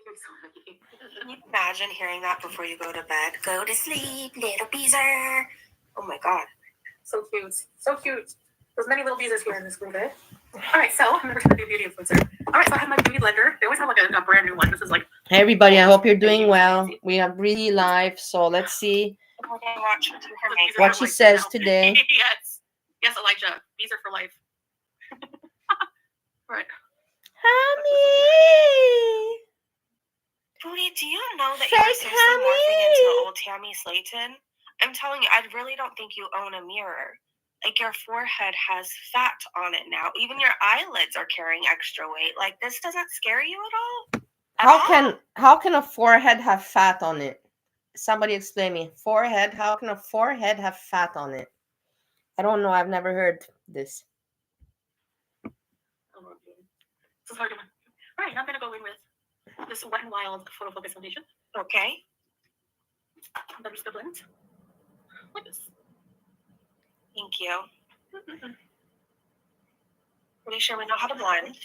so lucky. Can you imagine hearing that before you go to bed? Go to sleep, little Beezer. Oh my God. So cute. So cute. There's many little Beezers here in this little bit. All right, so I'm going to pretend to be a beauty influencer. All right, so I have my beauty blender. They always have like a brand new one. This is like... Hey everybody, I hope you're doing well. We have Breezy live, so let's see what she says today. Yes. Yes, Elijah. Beezer for life. Right. Honey. Booty, do you know that you're seriously morphing into old Tammy Slayton? I'm telling you, I really don't think you own a mirror. Like, your forehead has fat on it now. Even your eyelids are carrying extra weight. Like, this doesn't scare you at all? How can a forehead have fat on it? Somebody explain me. Forehead, how can a forehead have fat on it? I don't know. I've never heard this. This is hard to... All right, I'm going to go in with this Wet n Wild Photo Focus Foundation. Okay. Then just the blend. Like this. Thank you. Pretty sure we know how to blend.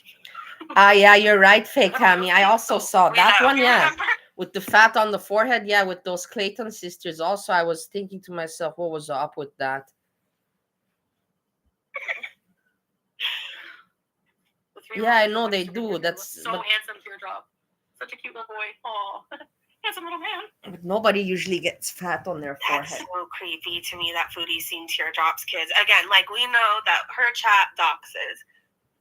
Yeah, you're right, Fake Cammy. I also saw that one, yeah. Remember? With the fat on the forehead, yeah, with those Clayton sisters. Also, I was thinking to myself, what was up with that? Yeah, I know they do. That's so handsome teardrop. Such a cute little boy. Aw. Handsome little man. But nobody usually gets fat on their forehead. That's so creepy to me, that Foodie's seen teardrops kids. Again, like, we know that her chat doxes.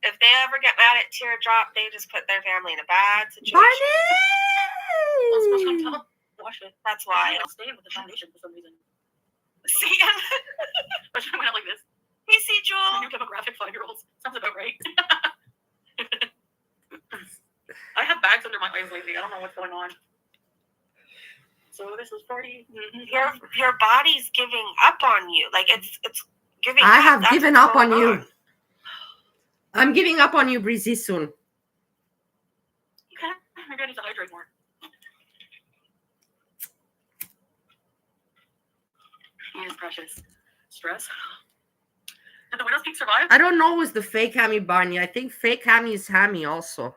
If they ever get mad at teardrop, they just put their family in a bad situation. Barney! Wash it. That's why. I'll stay with the foundation for some reason. See? But I went out like this. You see, Jewel? New demographic 5-year-olds. Sounds about right. I have bags under my eyes lately. I don't know what's going on. So this is 40. Your body's giving up on you. Like, it's giving I up. have That's given what's up on going you. I'm giving up on you, Breezy, soon. Okay. Maybe I need to hydrate more. He is precious. Stress. Did the Widow's Peak survive? I don't know who's the fake Hammy Barney. I think fake Hammy is Hammy also.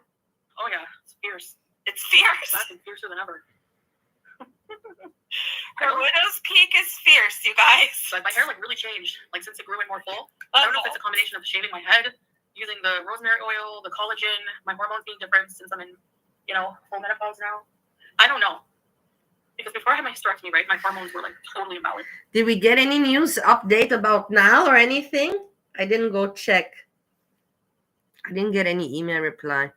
Oh yeah, it's fierce. It's fierce. That's fiercer than ever. Her Widow's Peak is fierce, you guys. But my hair like really changed. Like since it grew in more full. I don't know if it's a combination of shaving my head, using the rosemary oil, the collagen, my hormones being different since I'm in, full menopause now. I don't know. Because before I had my hysterectomy, right, my hormones were like totally invalid. Did we get any news update about Nal or anything? I didn't go check. I didn't get any email reply.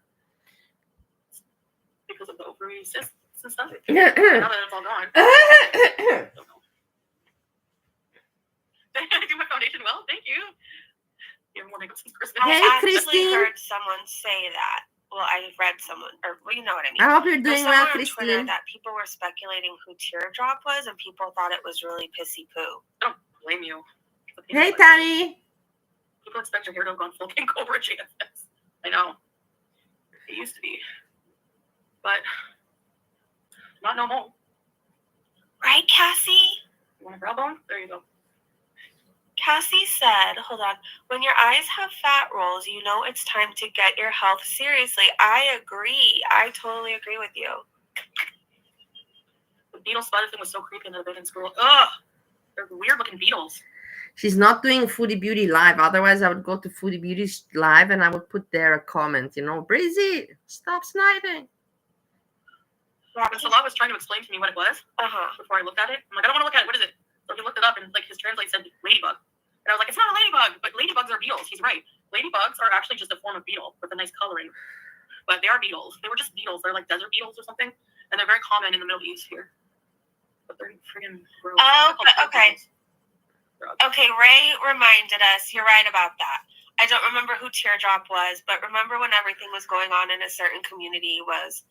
Because of the ovary cysts and stuff. Now that it's all gone. I do my foundation well, thank you. You have more makeup since Christmas. Hey, I actually Christine. heard someone say that. Well, I read someone, or well, you know what I mean. I hope you're doing well, There's someone on Twitter Christine. that people were speculating who Teardrop was, and people thought it was really Pissy Poo. I don't blame you. Hey, Tammy. People expect your hair to have gone full King Cobra JFS. I know. It used to be. But not no more. Right, Cassie? You want a brow bone? There you go. Cassie said, hold on, when your eyes have fat rolls, you know it's time to get your health seriously. I agree. I totally agree with you. The beetle spider thing was so creepy in the abandoned school. Ugh! They're weird looking beetles. She's not doing Foodie Beauty live. Otherwise, I would go to Foodie Beauty's live and I would put there a comment, Breezy, stop sniping. And Salah was trying to explain to me what it was before I looked at it. I'm like, I don't want to look at it. What is it? So he looked it up and his translate said ladybug. And I was like, it's not a ladybug, but ladybugs are beetles. He's right. Ladybugs are actually just a form of beetle with a nice coloring. But they are beetles. They were just beetles. They're like desert beetles or something. And they're very common in the Middle East here. But they're friggin' gross. Oh, okay. Okay, Ray reminded us. You're right about that. I don't remember who Teardrop was, but remember when everything was going on in a certain community was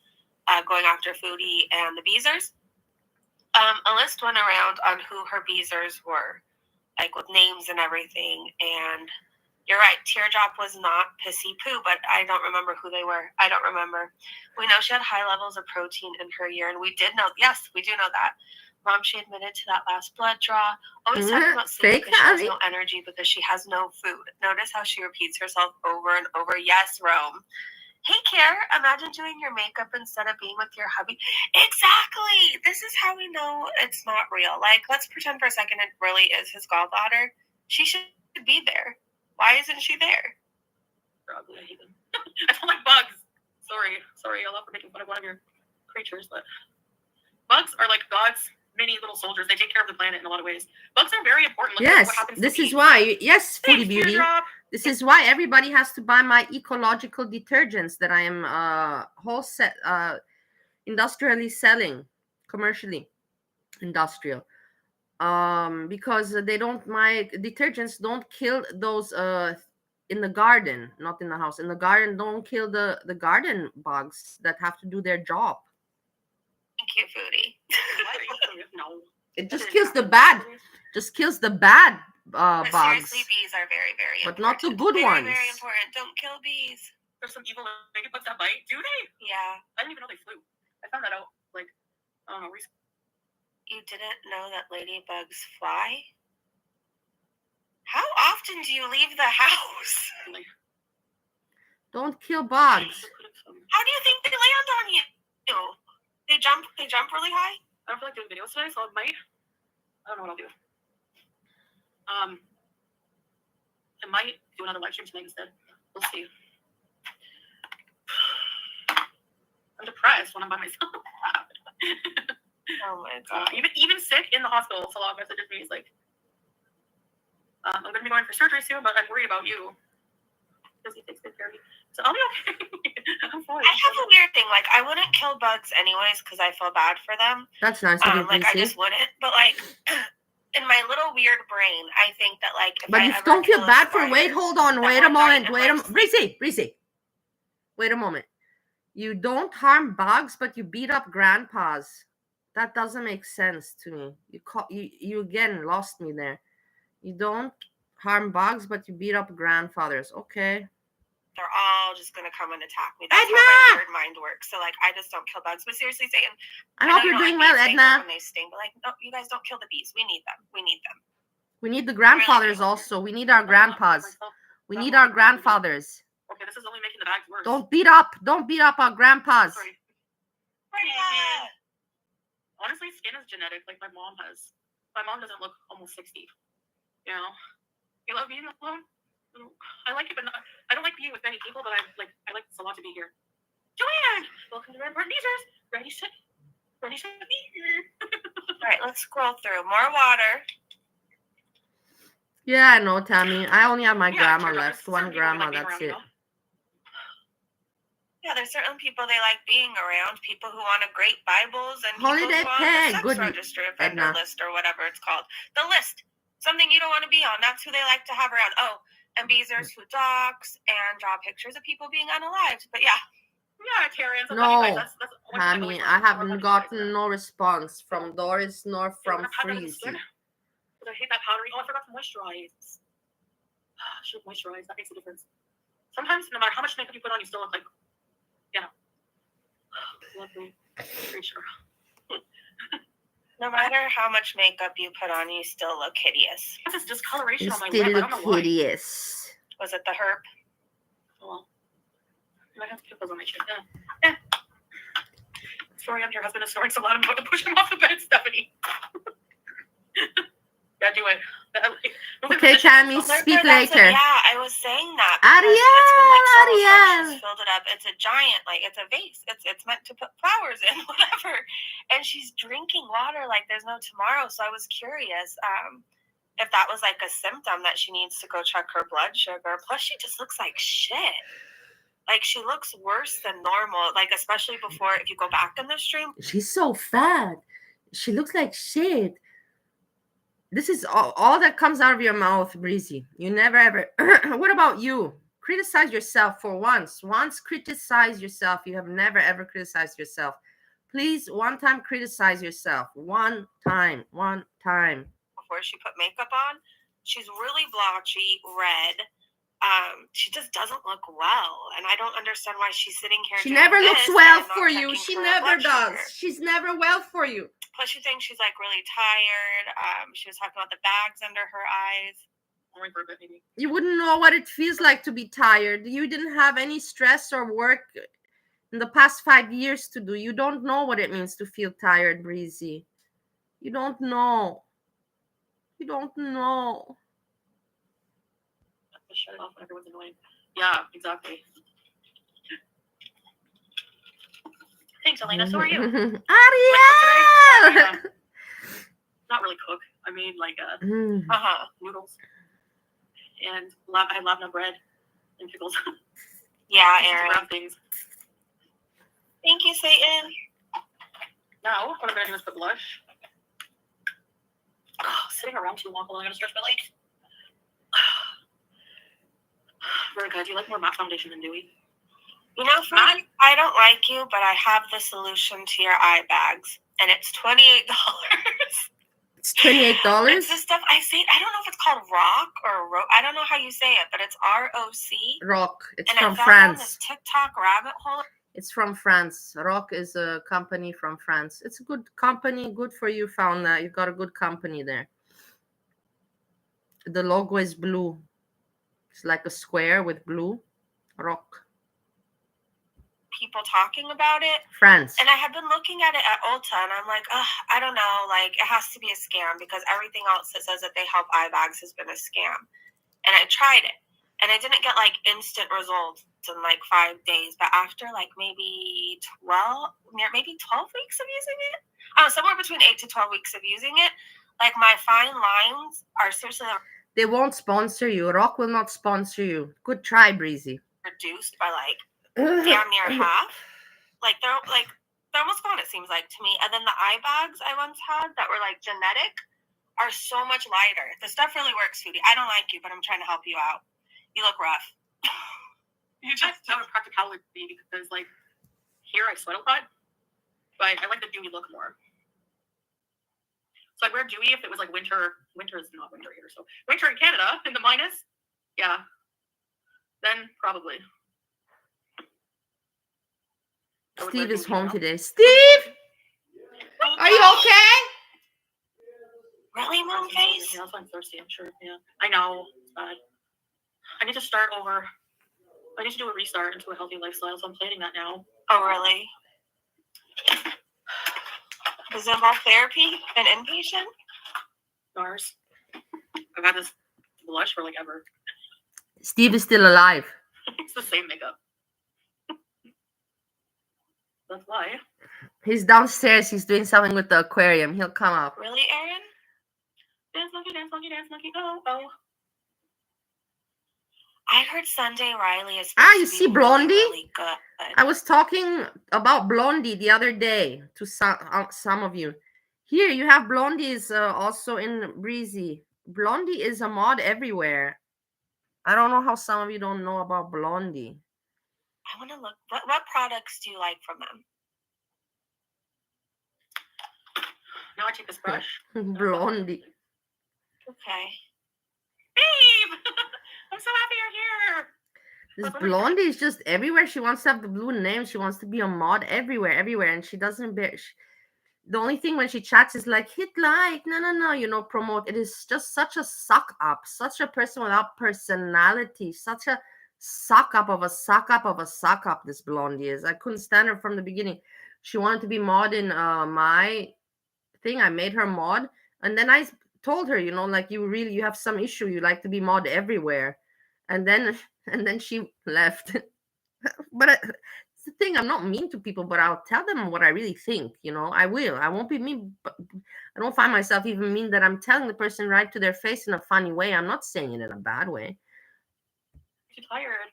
going after Foodie and the Beezers? A list went around on who her Beezers were, like with names and everything. And you're right, Teardrop was not Pissy Poo, but I don't remember who they were. I don't remember. We know she had high levels of protein in her urine. We did know, yes, we do know that. Mom, she admitted to that last blood draw. Always talking about sleep because she has no energy because she has no food. Notice how she repeats herself over and over. Yes, Rome. Hey, Care, imagine doing your makeup instead of being with your hubby. Exactly. This is how we know it's not real. Like, let's pretend for a second it really is his goddaughter. She should be there. Why isn't she there? Probably, I hate them. I don't like bugs. Sorry, I love for making fun of one of your creatures, but bugs are like God's mini little soldiers. They take care of the planet in a lot of ways. Bugs are very important. Look at Yes, what happens this to is bees. why. Yes, Foodie Thanks, Beauty. Teardrop. This is why everybody has to buy my ecological detergents that I am industrially selling, commercially industrial. Because my detergents don't kill those in the garden, not in the house. In the garden, don't kill the garden bugs that have to do their job. Thank you, Foodie. No. It just kills the bad. Just kills the bad bugs. Seriously, bees are very, very but important. not the good very, ones. Very important. Don't kill bees. There's some evil ladybugs that bite. Do they? Yeah. I didn't even know they flew. I found that out like I don't know recently. You didn't know that ladybugs fly? How often do you leave the house? Don't kill bugs. How do you think they land on you? They jump really high? I don't feel like doing videos today, so I don't know what I'll do. I might do another live stream tonight instead. We'll see. I'm depressed when I'm by myself. Oh my god. Even sick in the hospital, Salah messages me. He's like, I'm going to be going for surgery soon, but I'm worried about you. Because he takes good care of you. So I'll be okay. I'm fine. I have a weird thing. Like, I wouldn't kill bugs anyways because I feel bad for them. That's nice of you, Like, I just wouldn't. But, like, in my little weird brain, I think that, like, if but I you ever don't feel kill a bad for. spider, Wait, hold on. Wait a one moment. night Breezy. Wait a moment. You don't harm bugs, but you beat up grandpas. That doesn't make sense to me. You again lost me there. You don't harm bugs, but you beat up grandfathers. Okay. They're all just gonna come and attack me. That's how my weird mind works. So like, I just don't kill bugs. But seriously, Satan, I hope you're doing well, Edna. When they sting, but like, no, you guys don't kill the bees. We need them. We need the grandfathers also. We need our grandpas. We need our grandfathers. Okay, this is only making the bags worse. Don't beat up our grandpas. Sorry. Yeah. Honestly, skin is genetic. Like my mom has. My mom doesn't look almost 60. You know, you love being alone. I like it, but I don't like being with many people. But I like this a lot to be here. Joanne, welcome to Red Teasers. Ready to be here. All right, let's scroll through. More water. Yeah, I know, Tammy. I only have my grandma left. One grandma. That's it. Yeah, there's certain people they like being around. People who want to grade Bibles and Holiday people who want the Peg. sex Good register offender list or whatever it's called. The list. Something you don't want to be on. That's who they like to have around. Oh, and beezers who dox and draw pictures of people being unalived. But yeah. Yeah, Terrence. No, Tammy, I haven't gotten no response from Doris nor from Breezy. I hate that powdery. Oh, I forgot to moisturize. I should moisturize. That makes a difference. Sometimes, no matter how much makeup you put on, you still look like, you know, lovely creature. No matter how much makeup you put on, you still look hideous. This is discoloration on my still lip. I don't know why. hideous. Was it the herp? Oh, well. I have pimples on my chin. Yeah. Sorry, I'm your husband is snoring so loud. I'm about to push him off the bed, Stephanie. Yeah, do it. Okay, Tammy, speak later. Yeah, I was saying that. Ariel. She's filled it up. It's a giant, like it's a vase. It's meant to put flowers in, whatever. And she's drinking water like there's no tomorrow. So I was curious if that was like a symptom that she needs to go check her blood sugar. Plus, she just looks like shit. Like she looks worse than normal. Like especially before, if you go back in the stream, she's so fat. She looks like shit. This is all that comes out of your mouth, Breezy. You never ever. What about you? Criticize yourself for once. Once criticize yourself. You have never ever criticized yourself. Please, one time criticize yourself. One time. Before she put makeup on, she's really blotchy, red. She just doesn't look well, and I don't understand why she's sitting here. She never looks well for you. She never does. She's never well for you. Plus, she thinks she's like really tired. She was talking about the bags under her eyes. Only for a bit, maybe. You wouldn't know what it feels like to be tired. You didn't have any stress or work in the past 5 years to do. You don't know what it means to feel tired, Breezy. You don't know. You don't know. Just shut it off when everyone's annoying. Yeah, exactly. Thanks, Elena. So are you? Ariel! Not really cook. I made like Mm. noodles, and I had lavender bread and pickles. Yeah, Just Aaron. grab things. Thank you, Satan. Now, what I'm gonna do is put blush. Sitting around too long. I'm gonna stretch my legs. Veronica, do you like more matte foundation than dewy? You know, Fruity, I don't like you, but I have the solution to your eye bags, and it's $28. It's $28? It's the stuff I say. I don't know if it's called Rock or I don't know how you say it, but it's ROC. Rock. It's and from I found France. On this TikTok rabbit hole. It's from France. Rock is a company from France. It's a good company. Good for you. Found that you got a good company there. The logo is blue. It's like a square with blue. Rock. People talking about it. France. And I have been looking at it at Ulta, and I'm like, I don't know, like, it has to be a scam because everything else that says that they help eye bags has been a scam. And I tried it, and I didn't get, like, instant results in, like, 5 days. But after, like, maybe 12 weeks of using it, somewhere between 8 to 12 weeks of using it, like, my fine lines are seriously... They won't sponsor you. Rock will not sponsor you. Good try, Breezy. Reduced by, like, damn near half. Like they're almost gone, it seems like to me. And then the eye bags I once had that were like genetic are so much lighter. The stuff really works, Foodie. I don't like you, but I'm trying to help you out. You look rough. You just have a practicality because like here I sweat a lot, but I like the dewy look more. So I'd wear dewy if it was like winter. Winter is not winter here, so winter in Canada in the minus, yeah. Then probably. Steve is home today. Steve, are you okay? Really, Moonface? Yeah, I'm thirsty. I'm sure. Yeah, I know. I need to start over. I need to do a restart into a healthy lifestyle, so I'm planning that now. Oh, really? Does it involve therapy and inpatient? NARS. I've had this blush for like ever. Steve is still alive. It's the same makeup. That's why. He's downstairs. He's doing something with the aquarium. He'll come up. Really, Aaron? Dance monkey, dance monkey, dance monkey. Oh, oh. I heard Sunday Riley is you see Blondie? Really good. I was talking about Blondie the other day to some of you. Here, you have Blondie is also in Breezy. Blondie is a mod everywhere. I don't know how some of you don't know about Blondie. I want to look. What products do you like from them? Now I take this brush. Blondie. Okay. Babe! I'm so happy you're here. This Blondie is just everywhere. She wants to have the blue name. She wants to be a mod everywhere. And she doesn't the only thing when she chats is like, hit like, no, promote. It is just such a suck up. Such a person without personality. Such a suck up of a suck up of a suck up, this Blondie is. I couldn't stand her from the beginning. She wanted to be mod in my thing. I made her mod. And then I told her, like you have some issue. You like to be mod everywhere. And then she left. But it's the thing, I'm not mean to people, but I'll tell them what I really think. I will. I won't be mean, but I don't find myself even mean that I'm telling the person right to their face in a funny way. I'm not saying it in a bad way. You're tired.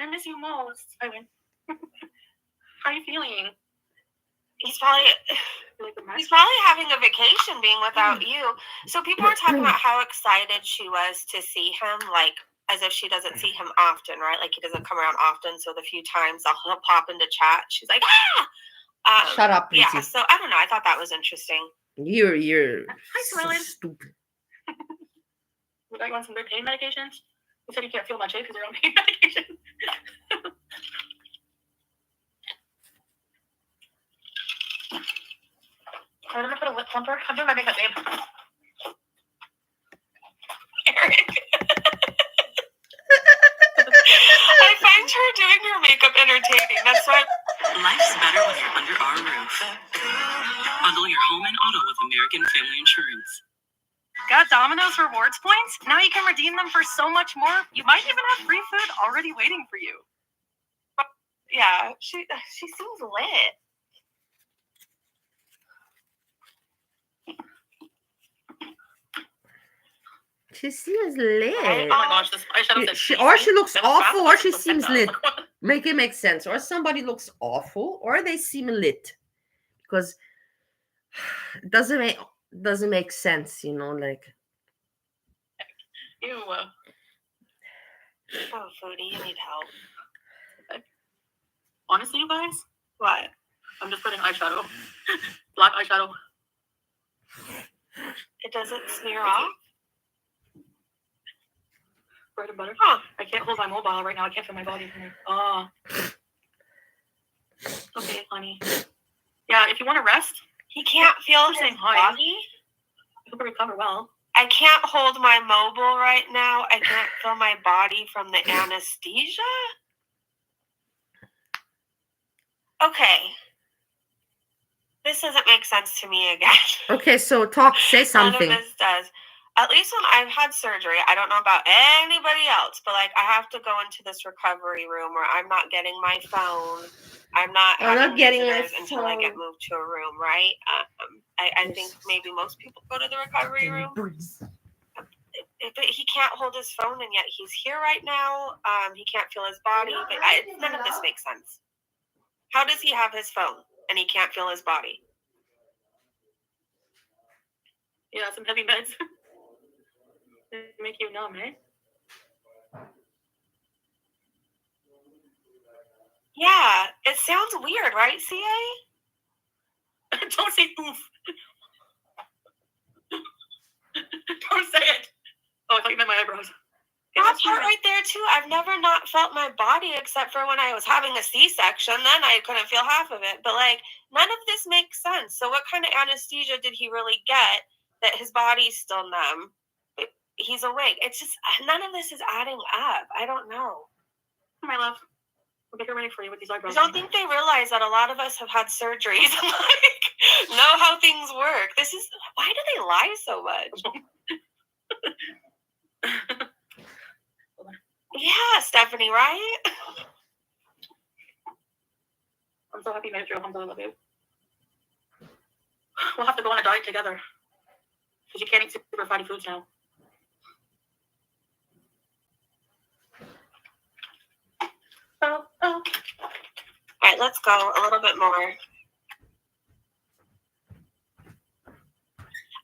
I miss you most. I mean, how are you feeling? He's probably having a vacation being without you. So people were talking about how excited she was to see him, like as if she doesn't see him often, right? Like he doesn't come around often. So the few times he'll pop into chat, she's like, shut up, Breezy. Yeah. So I don't know. I thought that was interesting. You're so stupid. You want some good pain medications? You said you can't feel much because you're on pain medication. I'm gonna put a lip plumper. I'm doing my makeup, babe. Eric. entertaining. That's what. Life's better when you're under our roof. Bundle your home and auto with American Family Insurance. Got Domino's rewards points? Now you can redeem them for so much more. You might even have free food already waiting for you. Yeah, she seems lit. She seems lit. Right? Oh my gosh, this eyeshadow said Or she looks That was awful, or fast. she Like, seems that. lit. Like, what? Make it make sense. Or somebody looks awful, or they seem lit. Because it doesn't make sense, you know, like. Ew. Oh, Foodie, you need help. Honestly, you guys, What? I'm just putting eyeshadow. Black eyeshadow. It doesn't smear off? Bread and butter. Huh. I can't hold my mobile right now. I can't feel my body from here. Okay, honey. Yeah, if you want to rest, He can't feel his saying hi. body? you can recover well. I can't hold my mobile right now. I can't feel my body from the anesthesia? Okay. This doesn't make sense to me again. Okay, so say something. None of this does. At least when I've had surgery, I don't know about anybody else, but like I have to go into this recovery room where I'm not getting my phone. I'm not getting my visitors until I get phone. moved to a room, right? I think maybe most people go to the recovery room. He can't hold his phone, and yet he's here right now. He can't feel his body. But none of this makes sense. How does he have his phone and he can't feel his body? Yeah, some heavy meds. They make you numb, eh? Yeah, it sounds weird, right, CA? Don't say oof. Don't say it. Oh, I thought you meant my eyebrows. That part right there too. I've never not felt my body except for when I was having a C-section. Then I couldn't feel half of it. But like none of this makes sense. So what kind of anesthesia did he really get that his body's still numb? He's awake. It's just none of this is adding up. I don't know. My love. We'll get ready for you with these eyebrows. I don't think they realize that a lot of us have had surgeries and like know how things work. Why do they lie so much? Yeah, Stephanie, right? I'm so happy you made it through. I love you. We'll have to go on a diet together. Because you can't eat super fatty foods now. Oh. All right, let's go a little bit more.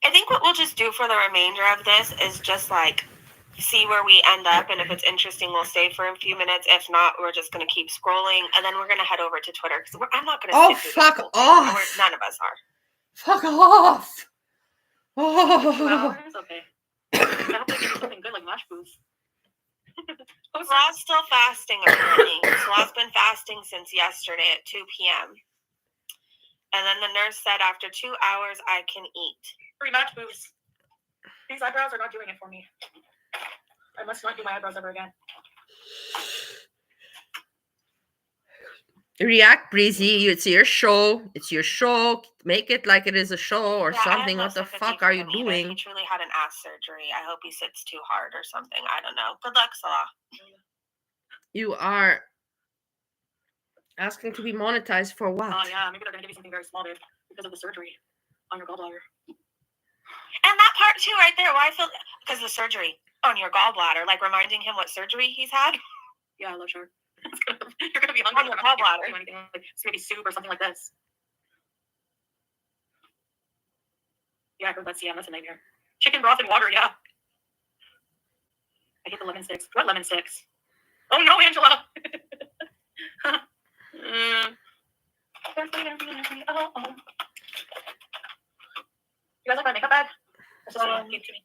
I think what we'll just do for the remainder of this is just like see where we end up, and if it's interesting, we'll stay for a few minutes. If not, we're just going to keep scrolling, and then we're going to head over to Twitter because I'm not going to. Oh, fuck off! None of us are. Fuck off! 2 Oh. hours? Okay. I hope they give you something good like mash foods. Slaw's still fasting apparently. Slaw's been fasting since yesterday at 2 p.m. And then the nurse said after 2 hours I can eat. Free match boobs. These eyebrows are not doing it for me. I must not do my eyebrows ever again. React, Breezy. It's your show. It's your show. Make it like it is a show or something. What the fuck are you doing? He truly had an ass surgery. I hope he sits too hard or something. I don't know. Good luck, Salah. You are asking to be monetized for what? Oh, yeah. Maybe they're going to give you something very small, babe, because of the surgery on your gallbladder. And that part, too, right there. Why I feel... Because of the surgery on your gallbladder. Like, reminding him what surgery he's had. Yeah, I love sure. You're going to be hungry. On your gallbladder. Do anything like maybe soup or something like this. Yeah, I heard that. Yeah, that's a nightmare. Chicken broth and water, yeah. I hate the lemon sticks. What lemon sticks? Oh, no, Angela. You guys like my makeup bag? That's just what came to me.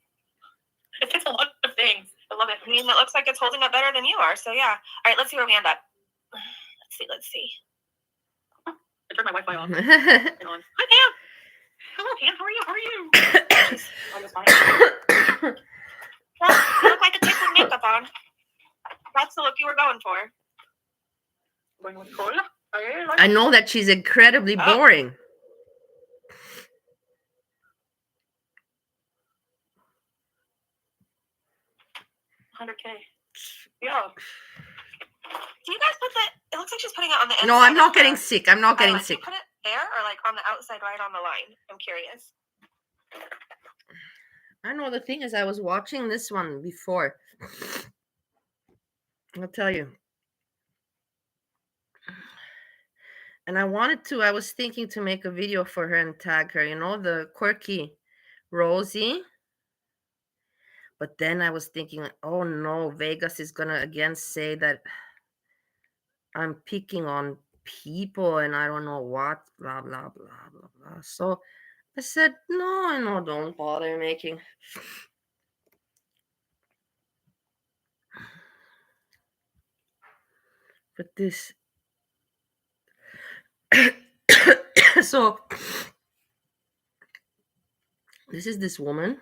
It's a lot of things. I love it. I mean, it looks like it's holding up better than you are. So, yeah. All right, let's see where we end up. Let's see. I turned my Wi-Fi off. Hi, Pam. Hello, Pam. How are you? Well, you look like a chick with makeup on. That's the look you were going for. I know that she's incredibly boring. 100K. Yeah. Do you guys put that? It looks like she's putting it on the inside. No, I'm not of getting the sick. I'm not getting eyelid. Do you sick. put it there or like on the outside, right on the line? I'm curious. I know the thing is, I was watching this one before. I'll tell you. And I was thinking to make a video for her and tag her, the quirky Rosie. But then I was thinking, oh no, Vegas is going to again say that I'm picking on people and I don't know what, blah, blah, blah, blah, blah. So I said, no, don't bother making. But this. So this is this woman.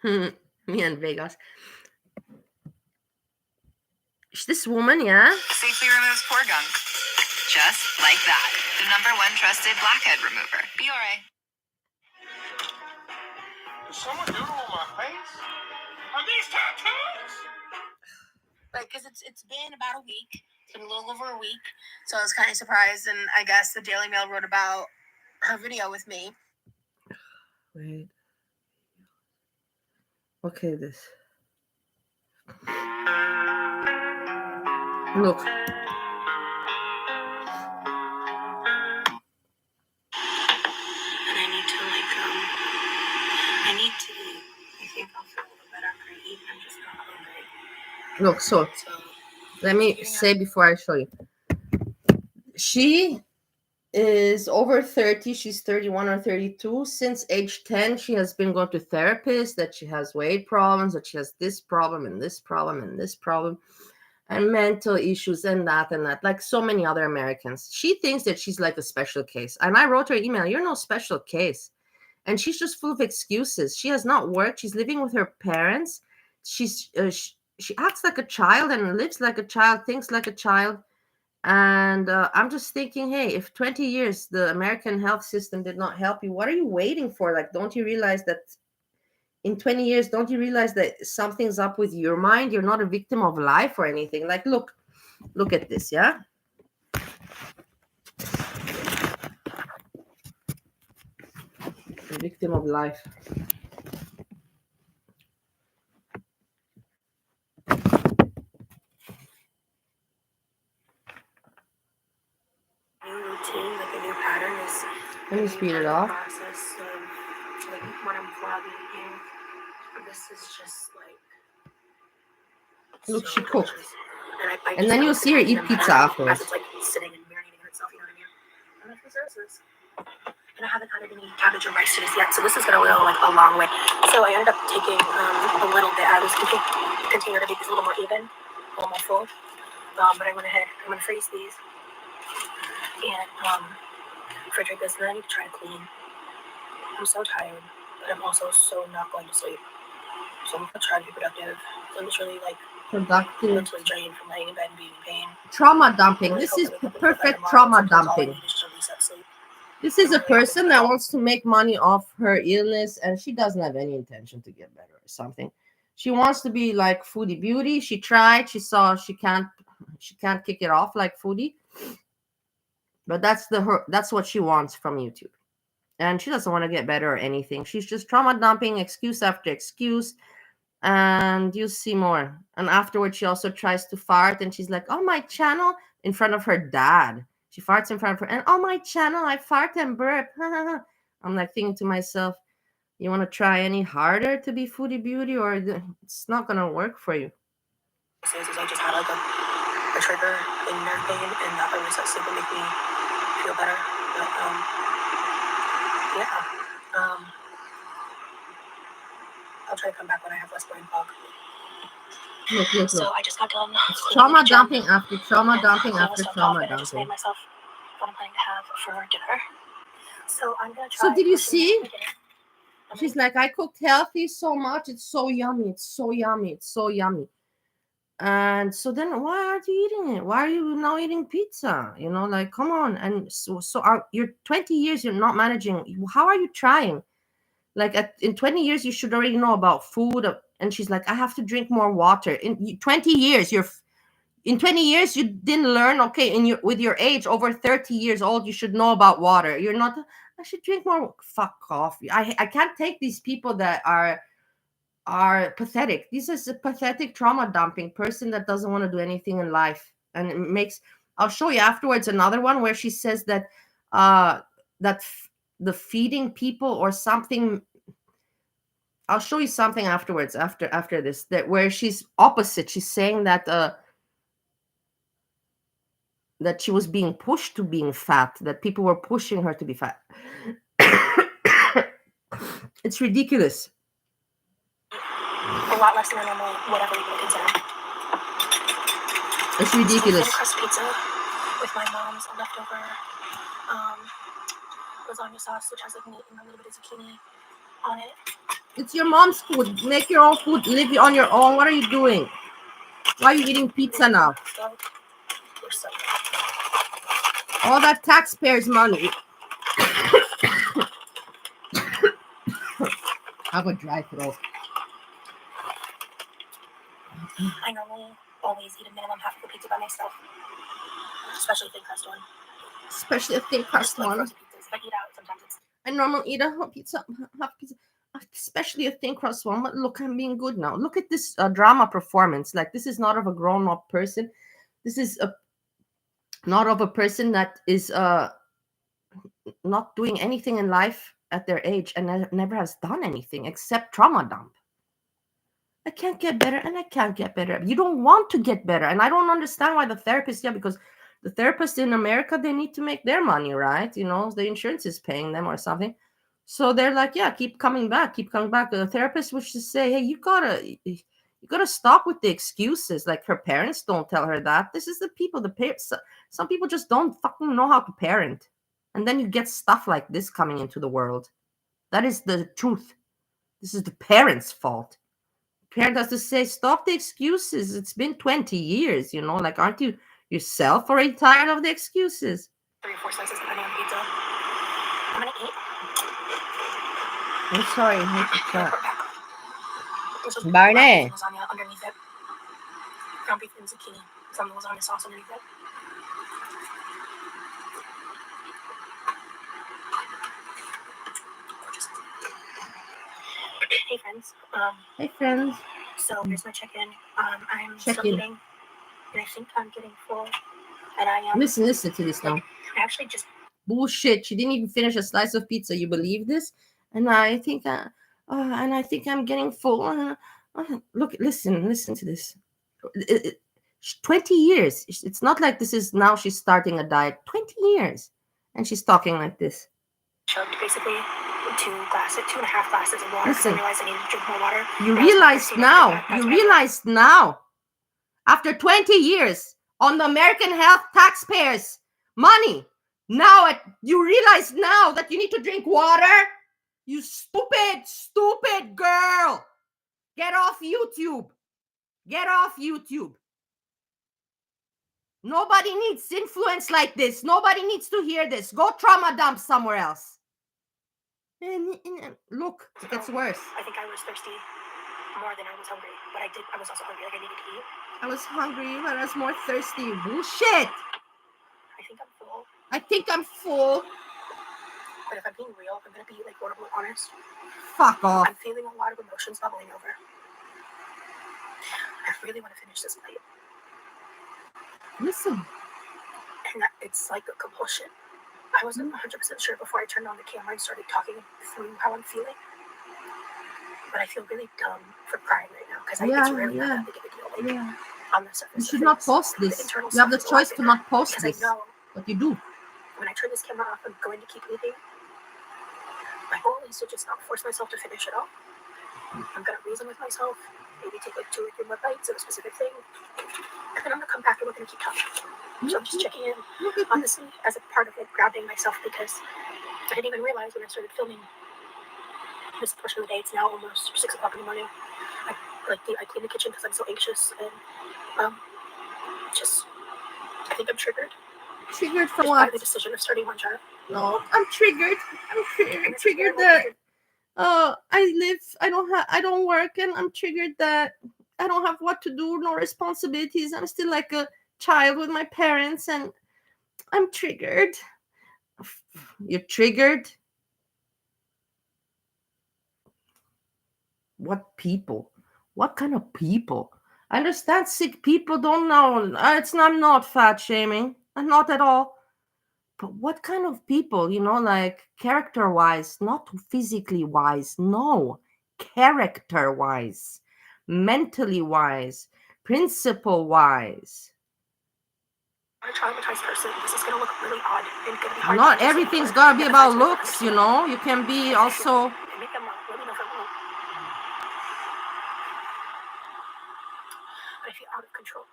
Me and Vegas. This woman, yeah. Safely removes pore gunk. Just like that. The #1 trusted blackhead remover. BRA. Did someone doodle on my face? Are these tattoos? Like, because it's been about a week. It's been a little over a week. So I was kind of surprised. And I guess the Daily Mail wrote about her video with me. Wait. Okay, this. Look. And I need to, I think I'll feel a little better after I eat. I'm just not hungry. Look, so let me say before I show you. She is over 30. She's 31 or 32. Since age 10, she has been going to therapists, that she has weight problems, that she has this problem and this problem and this problem, and mental issues and that, like so many other Americans. She thinks that she's like a special case. And I wrote her email, you're no special case. And she's just full of excuses. She has not worked. She's living with her parents. She acts like a child and lives like a child, thinks like a child. And I'm just thinking, hey, if 20 years the American health system did not help you, what are you waiting for? Like, don't you realize that in 20 years, don't you realize that something's up with your mind? You're not a victim of life or anything. Like, look at this, yeah? A victim of life. Routine, like a new pattern is. Let me speed it up. Process of, like when I'm vlogging here, this is just like. Look, so she cooked. And And then you'll see her eat pizza afterwards. It's like sitting and marinating in itself, you know what I mean? I'm like, this. And I haven't added any cabbage or rice to this yet, so this is gonna go like a long way. So I ended up taking a little bit out of this container to make this a little more even, a little more full. But I went ahead, I'm gonna freeze these and refrigerate this, and then I need to try to clean. I'm so tired, but I'm also so not going to sleep. So I'm gonna try to be productive. So I'm just really like productive, mentally drained from laying in bed and being in pain. Trauma dumping. This is perfect trauma dumping. This is a person that wants to make money off her illness, and she doesn't have any intention to get better or something. She wants to be like Foodie Beauty. She tried. She saw she can't kick it off like Foodie. But that's what she wants from YouTube. And she doesn't want to get better or anything. She's just trauma dumping, excuse after excuse. And you see more. And afterwards, she also tries to fart. And she's like, oh, my channel, in front of her dad. She farts in front of her. And oh, my channel, I fart and burp. I'm like thinking to myself, you want to try any harder to be Foodie Beauty, or it's not going to work for you? I just had like a trigger in nerve pain, and that was like super make me feel better. But I'll try to come back when I have less brain fog. Look. So I just got done. It's trauma dumping after trauma dumping after trauma dumping. I just made myself what I'm planning to have for dinner. So I'm gonna try. So did you see? She's like, I cooked healthy so much. It's so yummy. It's so yummy. It's so yummy. And so then why aren't you eating it? Why are you now eating pizza? You know, like, come on. And you're 20 years, you're not managing. How are you trying? Like in 20 years, you should already know about food. And she's like, I have to drink more water. In 20 years, in 20 years, you didn't learn. Okay, with your age, over 30 years old, you should know about water. You're not, I should drink more. Fuck off. I can't take these people that are pathetic. This is a pathetic trauma dumping person that doesn't want to do anything in life. And it makes, I'll show you afterwards another one where she says that the feeding people or something. I'll show you something afterwards after this, that where she's opposite. She's saying that that she was being pushed to being fat, that people were pushing her to be fat. It's ridiculous. A lot less than a normal whatever you would consider. It's ridiculous. So crust pizza with my mom's leftover lasagna sauce, which has like meat and a little bit of zucchini on it. It's your mom's food. Make your own food. Live on your own. What are you doing? Why are you eating pizza now? All that taxpayers' money. I have a dry throat. I normally always eat a minimum half of the pizza by myself, especially thin crust one. Especially a thin crust one. If I eat out, sometimes it's. I normally eat a half pizza, especially a thin crust one. But look, I'm being good now. Look at this drama performance. Like, this is not of a grown-up person. This is not of a person that is not doing anything in life at their age and never has done anything except trauma dump. I can't get better and I can't get better. You don't want to get better. And I don't understand why the therapist, because the therapists in America, they need to make their money, right? You know, the insurance is paying them or something. So they're like, yeah, keep coming back. The therapist would just say, hey, you gotta stop with the excuses. Like, her parents don't tell her that. This is the people, some people just don't fucking know how to parent. And then you get stuff like this coming into the world. That is the truth. This is the parents' fault. Parent has to say, stop the excuses. It's been 20 years, you know, like, aren't you yourself already tired of the excuses? 3 or 4 slices of onion pizza. I'm gonna eat. I'm sorry. Barney. Lasagna underneath it. Ground beef and zucchini. Some lasagna sauce underneath it. Gorgeous. Hey friends. Hey friends. So here's my check-in. I'm still eating, and I think I'm getting full. And I am. Listen to this now. I actually just bullshit. She didn't even finish a slice of pizza. You believe this? And I think I'm getting full. Look, listen to this. 20 years. It's not like this is now she's starting a diet. 20 years, and she's talking like this. Chugged basically 2.5 glasses of water. Listen, I realized I needed to drink more water. You realize now, after 20 years on the American health taxpayers' money, you realize now that you need to drink water? You stupid girl. Get off YouTube. Nobody needs influence like this. Nobody needs to hear this. Go trauma dump somewhere else. And look, it gets worse. I think I was thirsty more than I was hungry. But I was also hungry. Like, I needed to eat. I was hungry, but I was more thirsty. Bullshit. I think I'm full. But if I'm being real, I'm gonna be like horribly honest. Fuck off. I'm feeling a lot of emotions bubbling over. I really want to finish this plate. Listen. And it's like a compulsion. I wasn't 100% sure before I turned on the camera and started talking through how I'm feeling. But I feel really dumb for crying right now because it's really not that big of a deal. Like, on the surface, you should not post this. You have the choice to not post this. But you do. When I turn this camera off, I'm going to keep eating. My goal is to just not force myself to finish it all. I'm going to reason with myself, maybe take like 2 or 3 more bites of a specific thing, and then I'm going to come back and we're going to keep talking. So I'm just checking in, honestly, as a part of like grounding myself, because I didn't even realize when I started filming this portion of the day, it's now almost 6 o'clock in the morning. I like I clean the kitchen because I'm so anxious, and just I think I'm triggered. Triggered for Just what? by the decision of starting one job. No, I'm triggered. I'm triggered that I don't work, and I'm triggered that I don't have what to do, no responsibilities. I'm still like a child with my parents, and I'm triggered. You're triggered? What people? What kind of people? I understand sick people don't know. I'm not fat shaming. Not at all. But what kind of people, like character wise, not physically wise, no, character wise, mentally wise, principle wise. A traumatized person, this is going to look really odd and going to be hard. Not everything's got to be about looks, you can be also. Make them let me know if I'm wrong. But I feel out of control.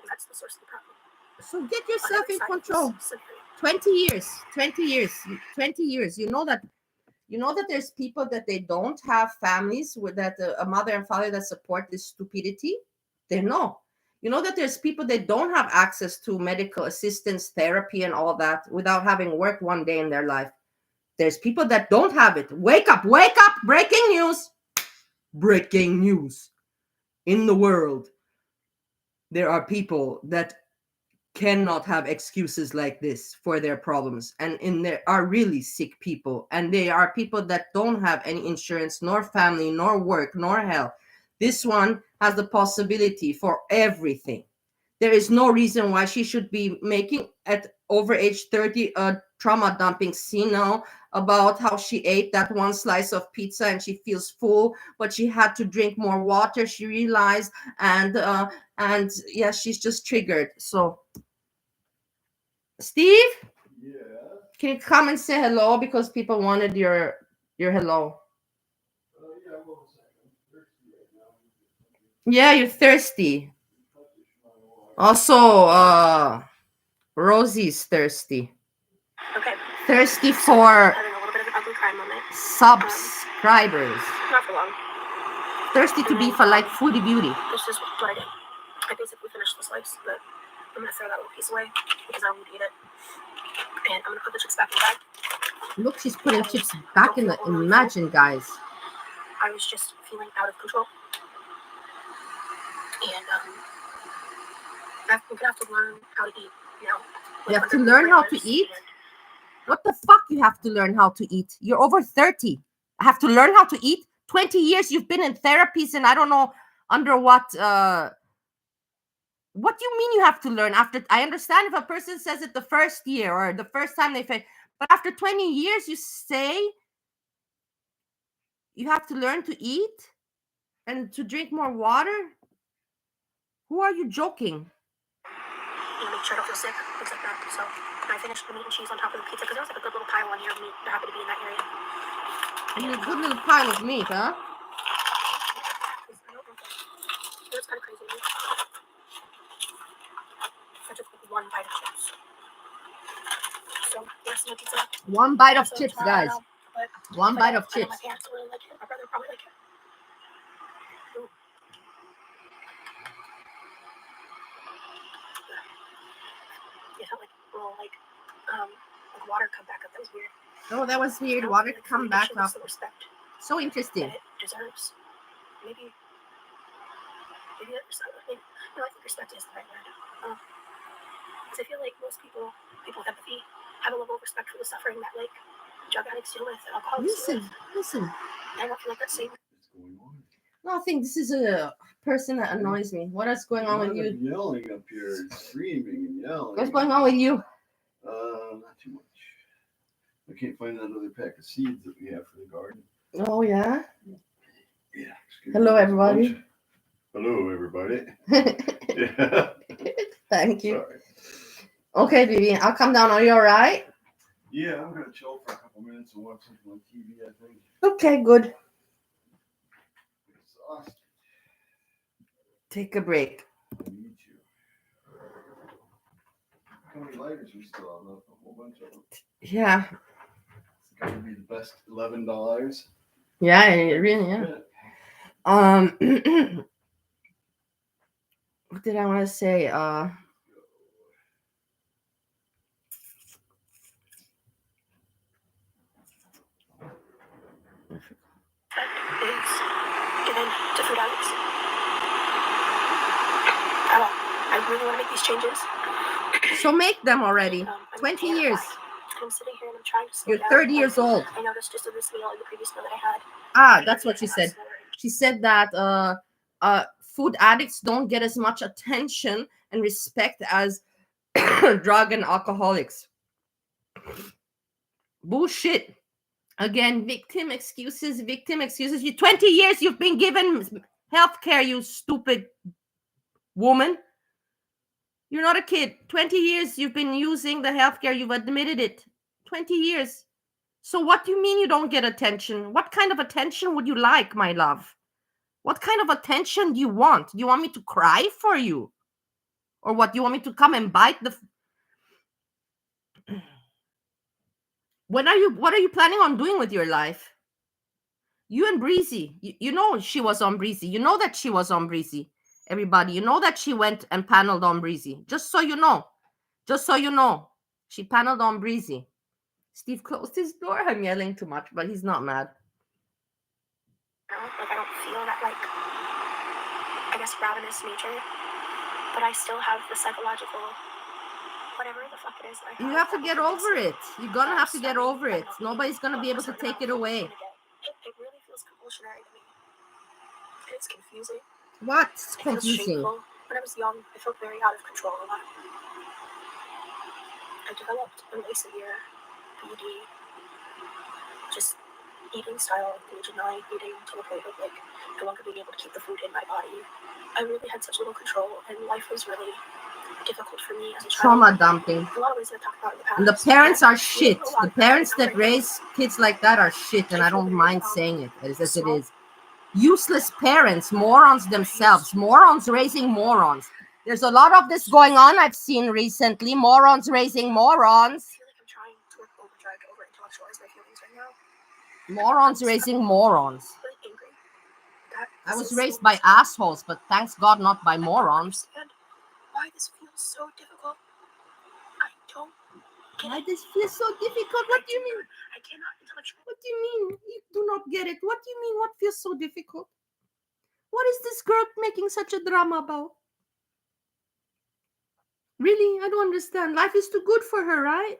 That's the source of the problem. So get yourself in control. 20 years. You know that there's people that they don't have families with that a mother and father that support this stupidity. They know. You know that there's people that don't have access to medical assistance, therapy, and all that without having worked one day in their life. There's people that don't have it. Wake up, breaking news. Breaking news. In the world, there are people that cannot have excuses like this for their problems, and there are really sick people, and they are people that don't have any insurance, nor family, nor work, nor health. This one has the possibility for everything. There is no reason why she should be making at over age 30 a trauma dumping scene now about how she ate that one slice of pizza and she feels full, but she had to drink more water, she realized, and yeah, she's just triggered. So Steve? Yeah. Can you come and say hello because people wanted your hello? Yeah, hold on a second. I'm thirsty right now. Yeah, you're thirsty. Also, Rosie's thirsty. Okay. Thirsty for Having a little bit of an ugly cry moment. subscribers. Not for long. Thirsty to be for like Foodie Beauty. This is what I did. I basically finished the slice, but I'm gonna throw that little piece away because I won't eat it. And I'm gonna put the chips back in the bag. Look, she's putting chips back in the. Imagine, guys. I was just feeling out of control. And I'm gonna have to learn how to eat now. You have to learn how to eat? What the fuck you have to learn how to eat? You're over 30. I have to learn how to eat? 20 years you've been in therapies and I don't know under what do you mean you have to learn? After, I understand if a person says it the first year or the first time they fail, but after 20 years you say you have to learn to eat and to drink more water? Who are you joking? Make sure I don't feel sick, things like that. So I finished the meat and cheese on top of the pizza because there was like a good little pile on here of meat that happened to be in that area. And a good little pile of meat, huh? It was kind of crazy. I took one bite of chips. So the rest of the pizza. One bite of chips, guys. One bite of chips. My parents really like it. My brother probably like it. It felt like like water come back up. That was weird. Oh, that was weird. Water come back up. So interesting. That it deserves. Maybe there's something. No, I think respect is the right word. Because I feel like most people with empathy have a level of respect for the suffering that like drug addicts deal with and alcoholics deal with. Listen. I don't feel like that same. What's going on? No, I think this is a person that annoys me. What is going on with you? Yelling up here, screaming and yelling. What's going on with you? Not too much. I can't find that other pack of seeds that we have for the garden. Oh yeah. Yeah. Hello, everybody. Hello, everybody. Yeah. Thank you. Sorry. Okay, baby, I'll come down. Are you all right? Yeah, I'm gonna chill for a couple minutes and watch something on TV. I think. Okay, good. Exhausted. Take a break. I need you. How many lighters we still have left? A whole bunch of them. Yeah. It's gonna be the best $11. Yeah, really. Yeah. What did I want to say? Is given to food addicts. I really want to make these changes. So make them already. I'm 20 terrified. years. I'm sitting here and I'm trying to slow You're down. 30 years old. I noticed just in this meal and the previous meal that I had. That's what she said. She said that food addicts don't get as much attention and respect as drug and alcoholics. Bullshit. Again, victim excuses. You 20 years you've been given health care, you stupid woman. You're not a kid. 20 years you've been using the healthcare. You've admitted it. 20 years. So what do you mean you don't get attention? What kind of attention would you like, my love? What kind of attention do you want? Do you want me to cry for you? Or what? Do you want me to come and bite the... What are you planning on doing with your life? You and Breezy. You know she was on Breezy. You know that she was on Breezy. Everybody, you know that she went and paneled on Breezy. Just so you know. Just so you know. She paneled on Breezy. Steve closed his door. I'm yelling too much, but he's not mad. Like, I don't feel that, like, I guess, ravenous nature, but I still have the psychological, whatever the fuck it is. You have to get over it. You're gonna have to get over it. Nobody's gonna be able to take it away. It really feels compulsionary to me. It's confusing. What's It feels confusing? shameful. When I was young, I felt very out of control a lot. I developed a really severe BD, just eating style, binge and night eating to the point of, like, no longer being able to keep the food in my body. I really had such little control, and life was really difficult for me as a child. Trauma dumping. A lot of ways I've talked about in the past. And the parents are shit. The parents that raise kids like that are shit, and I don't mind saying it as it is. Useless parents, morons themselves, morons raising morons. There's a lot of this going on I've seen recently. Morons raising morons. I feel like I'm trying to work overdrive to over-intellectualize my feelings right now. Morons raising morons. I'm really angry. I was raised by assholes, but thanks God not by morons. I don't understand why this feels so difficult. I don't get Why it. this feels so difficult? What do you mean? I cannot intellectualize. What do you mean? You do not get it. What do you mean? What feels so difficult? What is this girl making such a drama about? Really? I don't understand. Life is too good for her, right?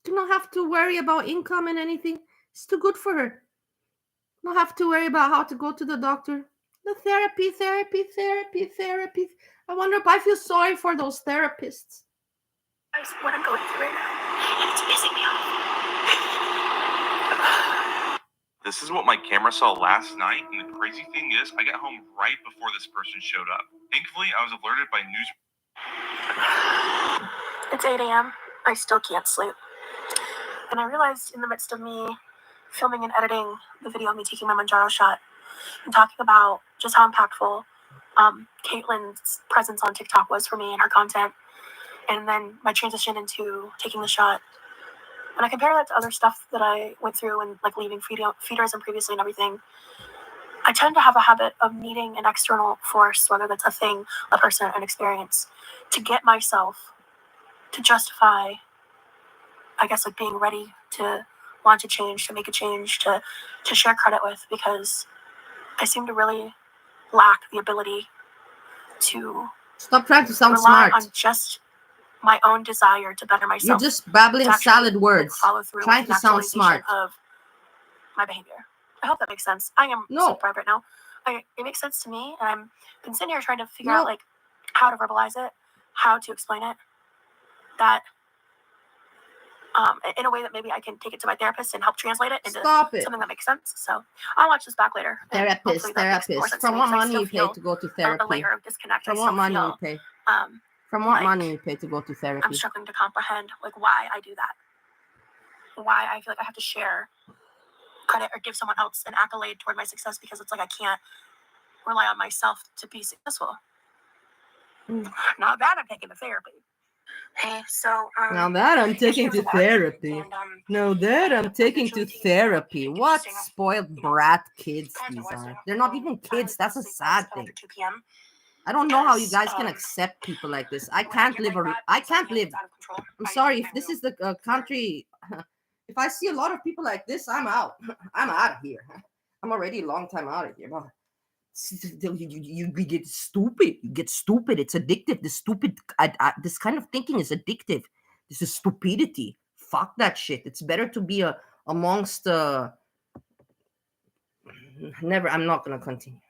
Do not have to worry about income and anything. It's too good for her. Not have to worry about how to go to the doctor. The therapy. I wonder if I feel sorry for those therapists. That's what I'm going through right now. It's pissing me off. This is what my camera saw last night, and the crazy thing is, I got home right before this person showed up. Thankfully, I was alerted by news. It's 8 a.m. I still can't sleep. And I realized in the midst of me filming and editing the video of me taking my Manjaro shot and talking about just how impactful Caitlin's presence on TikTok was for me and her content, and then my transition into taking the shot. When I compare that to other stuff that I went through and, like, leaving feeders and previously and everything, I tend to have a habit of needing an external force, whether that's a thing, a person, an experience, to get myself to justify, I guess, like, being ready to want a change, to make a change, to share credit with, because I seem to really lack the ability to Stop trying to sound rely smart. on just my own desire to better myself. You're just babbling salad words. Follow through Trying with to sound actualization smart. of my behavior. I hope that makes sense. I am No. so deprived right now. It makes sense to me, and I'm been sitting here trying to figure No. out, like, how to verbalize it, how to explain it, that in a way that maybe I can take it to my therapist and help translate it into something that makes sense. So I'll watch this back later. Therapist. From what money you pay to go to A therapy? layer of disconnect. From what money you pay? From what money you pay to go to therapy? I'm struggling to comprehend, like, why I do that. Why I feel like I have to share credit or give someone else an accolade toward my success, because it's like I can't rely on myself to be successful. Not that I'm taking the therapy. Hey, so Now that I'm taking to yesterday was a lot, therapy. and Now that I'm taking to eventually therapy. What staying up, spoiled brat kids content these wise, are. staying up They're till not even kids. That's a sleep sad till thing. after 2 p.m. I don't know how you because, guys can accept people like this. I when can't get live. like that, I it's like can't my live. head's out of control. I'm I sorry leave if my this room. is the country. If I see a lot of people like this, I'm out. I'm out of here. I'm already a long time out of here. But you get stupid. You get stupid. It's addictive. This stupid. This kind of thinking is addictive. This is stupidity. Fuck that shit. It's better to be amongst. Never. I'm not gonna continue.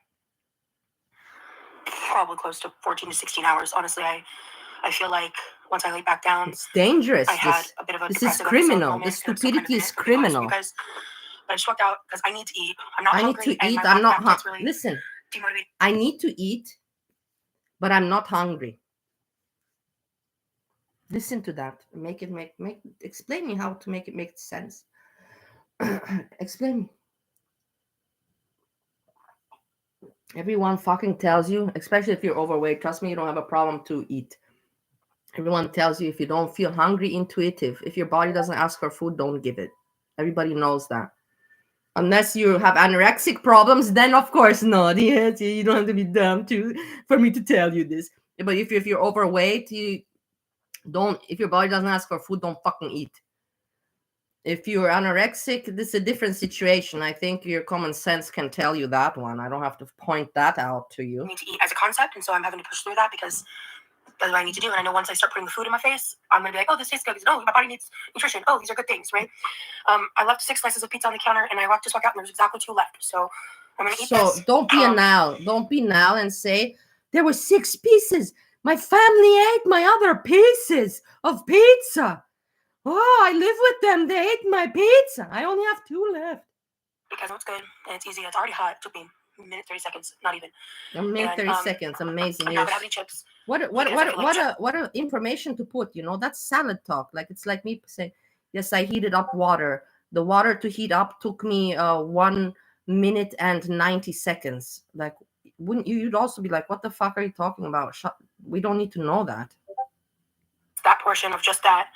Probably close to 14 to 16 hours. Honestly, I feel like once I lay back down, It's dangerous. I had a bit of a This is depressive criminal. episode The moment, and I'm still kind of stupidity in is it, to be honest with criminal. you guys. But I just walked out because I need to eat. I'm not I need hungry, to and eat. my I'm not appetite's hungry. really Listen, demotivated. I need to eat, but I'm not hungry. Listen to that. Make explain me how to make it make sense. Explain me. Everyone fucking tells you, especially if you're overweight, trust me, you don't have a problem to eat. Everyone tells you if you don't feel hungry, intuitive. If your body doesn't ask for food, don't give it. Everybody knows that. Unless you have anorexic problems, then of course not. Yes, you don't have to be dumb for me to tell you this. But if you're overweight, if your body doesn't ask for food, don't fucking eat. If you're anorexic, this is a different situation. I think your common sense can tell you that one. I don't have to point that out to you. I need to eat as a concept, and so I'm having to push through that because that's what I need to do. And I know once I start putting the food in my face, I'm gonna be like, oh, this tastes good. Oh, my body needs nutrition. Oh, these are good things, right? I left 6 slices of pizza on the counter, and I just walked out, and there's exactly 2 left. So I'm gonna eat this. Don't be Don't be now and say there were 6 pieces. My family ate my other pieces of pizza. Oh, I live with them. They ate my pizza. I only have 2 left. Because it's good and it's easy. It's already hot. It took me a minute, 30 seconds, not even. A minute, 30 seconds. Amazing. I'm not gonna have any chips. What a information to put, that's salad talk. Like it's like me saying, yes, I heated up water. The water to heat up took me 1 minute and 90 seconds. Like, wouldn't you'd also be like, what the fuck are you talking about? We don't need to know that. That portion of just that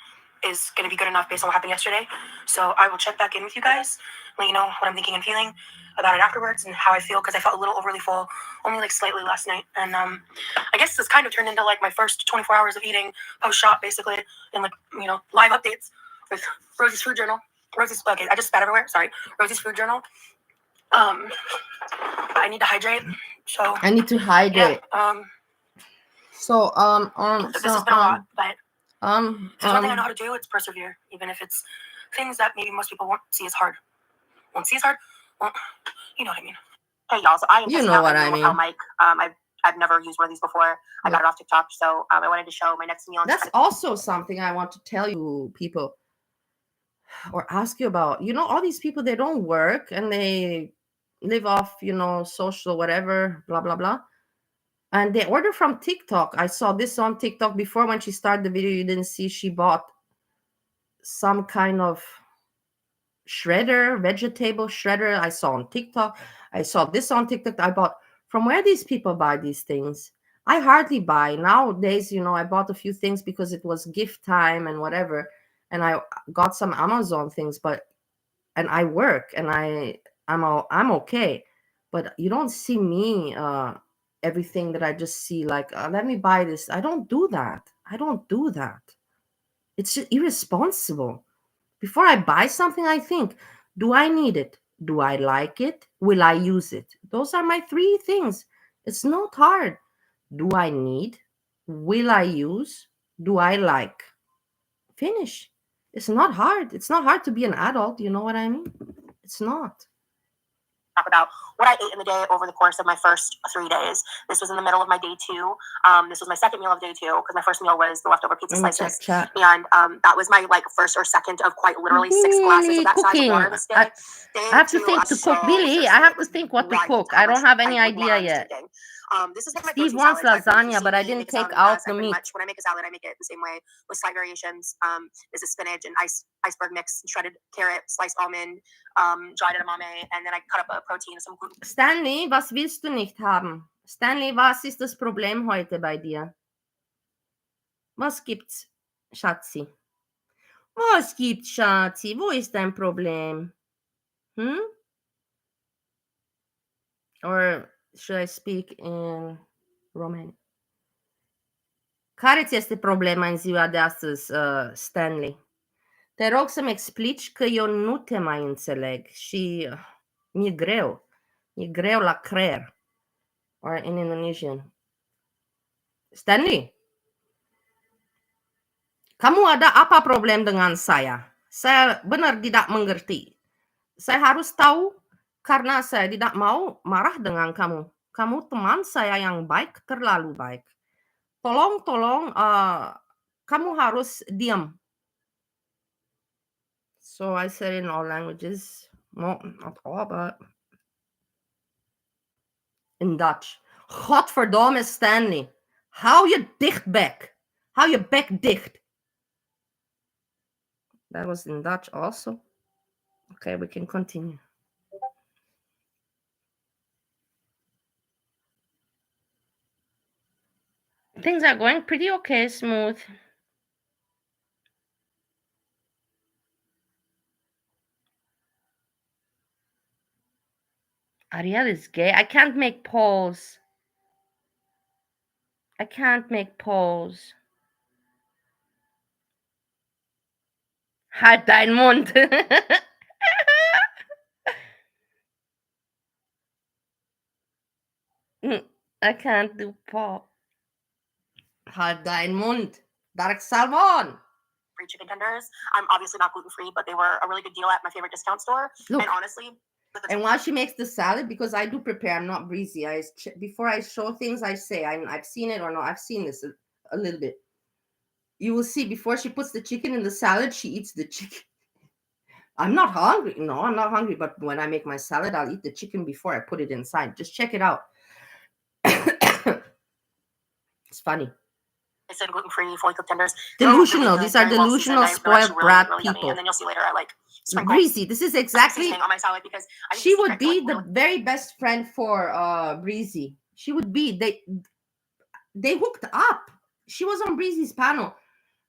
is going to be good enough based on what happened yesterday. So I will check back in with you guys, let you know what I'm thinking and feeling about it afterwards and how I feel, because I felt a little overly full, only like slightly last night. And I guess this kind of turned into like my first 24 hours of eating post-shop, basically, and like, live updates with Rosie's food journal. Okay, I just spat everywhere. Sorry. Rosie's food journal. I need to hydrate. So I need to hydrate. Yeah, this has been a lot, but if there's one thing I know how to do, it's persevere, even if it's things that maybe most people won't see as hard. Well, you know what I mean. Hey y'all, so I am testing out my new lapel mic. I've never used one of these before. I got it off TikTok, so I wanted to show my next meal. That's also something I want to tell you, people, or ask you about. All these people, they don't work and they live off, social whatever, blah blah blah, and they order from TikTok. I saw this on TikTok before when she started the video. You didn't see she bought some kind of vegetable shredder. I saw on TikTok. I saw this on TikTok. I bought from where these people buy these things. I hardly buy nowadays. I bought a few things because it was gift time and whatever, and I got some Amazon things. And I work and I'm okay, but you don't see me everything that I just see like let me buy this. I don't do that. It's just irresponsible. Before I buy something, I think, do I need it? Do I like it? Will I use it? Those are my 3 things. It's not hard. Do I need? Will I use? Do I like? Finish. It's not hard. It's not hard to be an adult. You know what I mean? It's not. Talk about what I ate in the day over the course of my first 3 days. This was in the middle of my day 2. This was my second meal of day 2 because my first meal was the leftover pizza slices. And that was my first or second of quite literally 6 glasses of that size of water this day. I have to think to cook. Billy, I have to think what to cook. I don't have any idea yet. This is like my Steve wants lasagna, but I didn't take out the meat. When I make a salad, I make it the same way with slight variations. This is spinach and iceberg mix, shredded carrot, sliced almond, dried edamame, and then I cut up a protein, some gluten. Stanley, was willst du nicht haben? Stanley, was ist das Problem heute bei dir? Was gibt's, Schatzi? Was gibt's, Schatzi? Wo ist dein Problem? Or should I speak in Romanian? Care ți este problema în ziua de astăzi, Stanley? Te rog să-mi explici că eu nu te mai înțeleg și mi-e greu. E greu la creier. Or in Indonesian. Stanley? Kamu ada apa problem dengan saya? Saya benar tidak mengerti. Saya harus tahu karena saya tidak mau marah dengan kamu. Kamu teman saya yang baik, terlalu baik. Tolong, kamu harus diam. So I said in all languages, no, not all, but in Dutch. Godverdomme, Stanley. Hou je dicht bek. Hou je bek dicht. That was in Dutch also. Okay, we can continue. Things are going pretty okay, smooth. Ariel is gay. I can't make polls. I can't make polls. Halt deinen Mund. I can't do poll. Halt deinen Mund. Dark Salmon. Free chicken tenders. I'm obviously not gluten-free, but they were a really good deal at my favorite discount store. Look. And honestly... And while she makes the salad, because I do prepare, I'm not Breezy. Before I show things, I say I've seen it or no. I've seen this a little bit. You will see before she puts the chicken in the salad, she eats the chicken. I'm not hungry. No, I'm not hungry. But when I make my salad, I'll eat the chicken before I put it inside. Just check it out. It's funny. I said gluten-free, fully cooked tenders. Delusional. These are delusional, spoiled brat really people. And then you'll see later I like sprinkle Breezy. This is exactly. On my salad because she would be the very best friend for Breezy. She would be. They hooked up. She was on Breezy's panel.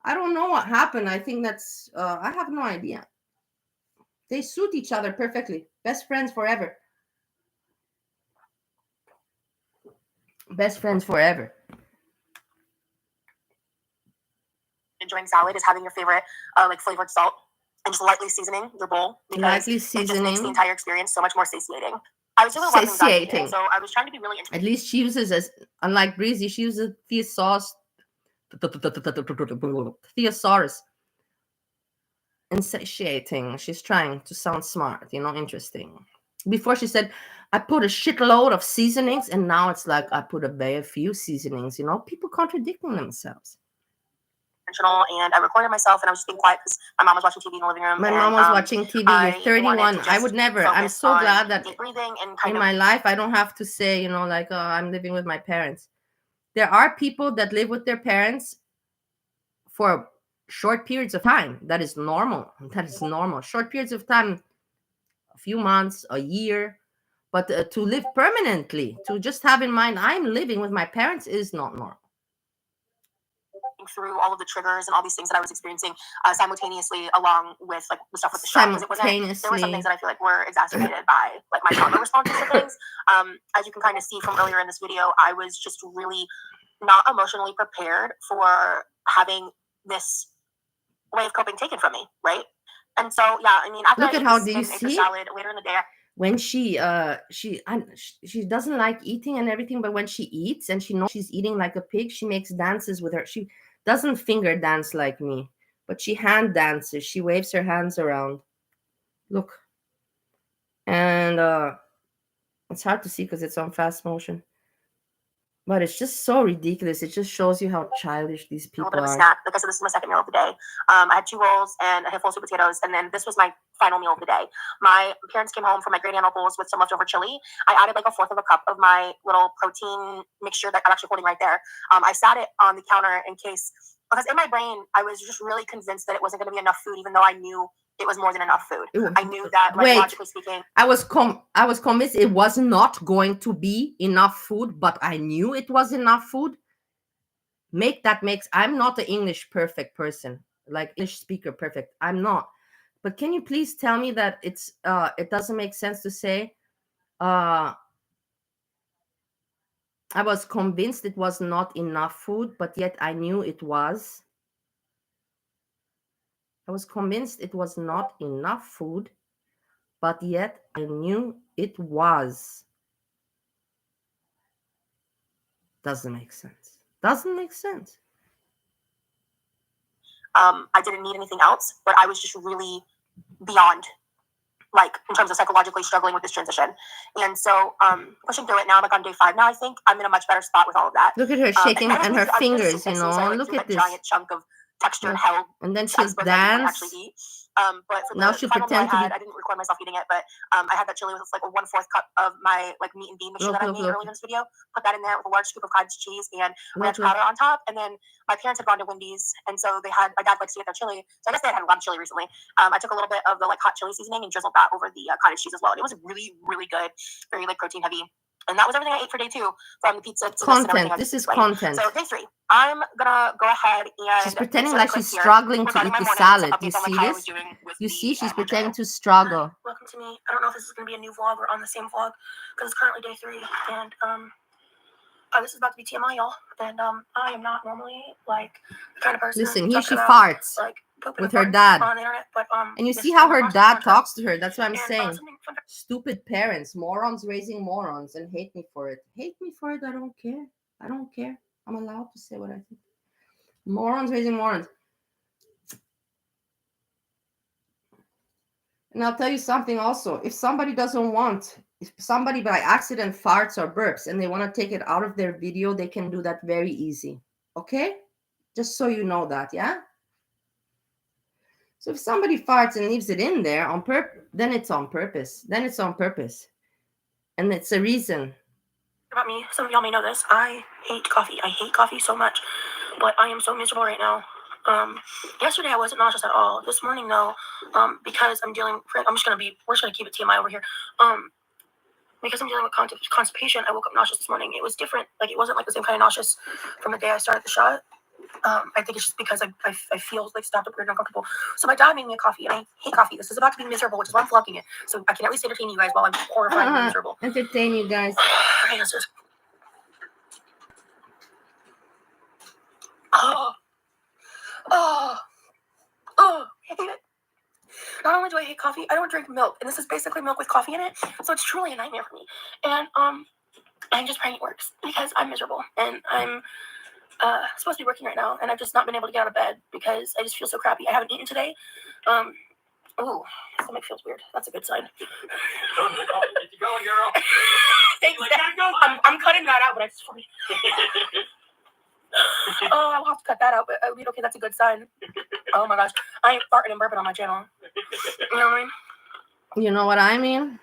I don't know what happened. I think that's. I have no idea. They suit each other perfectly. Best friends forever. Best friends forever. Enjoying salad is having your favorite like flavored salt and just lightly seasoning your bowl because lightly seasoning. It just makes the entire experience so much more satiating. I was doing a lot of anxiety, so I was trying to be really interesting. At least she uses, unlike Breezy, she uses thesaurus. And satiating. She's trying to sound smart, interesting. Before she said, I put a shitload of seasonings, and now it's like I put a very few seasonings. People contradicting themselves. And I recorded myself, and I was just being quiet because my mom was watching TV in the living room. My mom was watching TV. You're 31. I would never. I'm so glad that in my life I don't have to say, I'm living with my parents. There are people that live with their parents for short periods of time. That is normal. Short periods of time, a few months, a year. But to live permanently, to just have in mind I'm living with my parents is not normal. Through all of the triggers and all these things that I was experiencing simultaneously, along with like the stuff with the shock, because there were some things that I feel like were exacerbated by like my trauma responses to things. As you can kind of see from earlier in this video, I was just really not emotionally prepared for having this way of coping taken from me, right? And so yeah, I mean, after look I at how do you see salad later in the day. When she doesn't like eating and everything, but when she eats and she knows she's eating like a pig, she makes dances with her. She doesn't finger dance like me, but she hand dances. She waves her hands around. Look. And it's hard to see because it's on fast motion. But it's just so ridiculous. It just shows you how childish these people are. A snack. Like I said, this is my second meal of the day. I had 2 rolls and a handful of sweet potatoes, and then this was my final meal of the day. My parents came home from my great aunt uncle's with some leftover chili. I added like 1/4 of a cup of my little protein mixture that I'm actually holding right there. I sat it on the counter in case, because in my brain, I was just really convinced that it wasn't going to be enough food, even though I knew it was more than enough food. I knew that, like, logically speaking. I was convinced it was not going to be enough food, but I knew it was enough food. I'm not an English perfect person, like English speaker perfect. I'm not. But can you please tell me that it doesn't make sense to say, I was convinced it was not enough food, but yet I knew it was. I was convinced it was not enough food, but yet I knew it was. Doesn't make sense. Doesn't make sense. I didn't need anything else, but I was just really beyond, like, in terms of psychologically struggling with this transition. And so pushing through it now, like on day 5 now, I think I'm in a much better spot with all of that. Look at her shaking and her fingers, you know. Look at this giant chunk of textured hell. And then she'll dance. But for Now the she'll final meal pretend to be. I didn't record myself eating it, but I had that chili with like a 1/4 cup of my like meat and bean mixture that I made earlier in this video. Put that in there with a large scoop of cottage cheese and ranch powder on top. And then my parents had gone to Wendy's, and so they had my dad likes to get their chili. So I guess they had a lot of chili recently. I took a little bit of the like hot chili seasoning and drizzled that over the cottage cheese as well. And it was really, really good, very like protein heavy. And that was everything I ate for day 2, from the pizza to content. This is content. So day 3, I'm gonna go ahead and she's pretending like she's struggling to eat the salad. You see this? You see, she's pretending to struggle. Welcome to me. I don't know if this is gonna be a new vlog or on the same vlog, because it's currently day 3, and this is about to be TMI, y'all. And I am not normally like the kind of person. Listen, here she farts like with her dad. On the internet, but and you see how her dad talks to her. That's what I'm saying. Stupid parents, morons raising morons, and hate me for it. Hate me for it. I don't care. I don't care. I'm allowed to say what I think. Morons raising morons. And I'll tell you something also. If somebody doesn't want, if somebody by accident farts or burps and they want to take it out of their video, they can do that very easy. Okay? Just so you know that, yeah? So if somebody farts and leaves it in there on purpose, then it's on purpose. Then it's on purpose. And it's a reason. About me, some of y'all may know this. I hate coffee. I hate coffee so much. But I am so miserable right now. Yesterday I wasn't nauseous at all. This morning though, because we're just gonna keep it TMI over here. Because I'm dealing with constipation, I woke up nauseous this morning. It was different. Like, it wasn't like the same kind of nauseous from the day I started the shot. I think it's just because I feel like stopped up weird and uncomfortable. So my dad made me a coffee, and I hate coffee. This is about to be miserable, which is why I'm flunking it. So I can at least entertain you guys while I'm horrified and miserable. Entertain you guys. Okay, let's just... I hate it. Not only do I hate coffee, I don't drink milk, and this is basically milk with coffee in it, so it's truly a nightmare for me. And I'm just praying it works, because I'm miserable, and I'm supposed to be working right now, and I've just not been able to get out of bed because I just feel so crappy. I haven't eaten today. Ooh, my stomach feels weird. That's a good sign. Get you going, girl. Thanks, I'm cutting that out, but I just want oh, I'll have to cut that out, but I mean, okay, that's a good sign. Oh my gosh, I ain't farting and burping on my channel. You know what I mean? You know what I mean?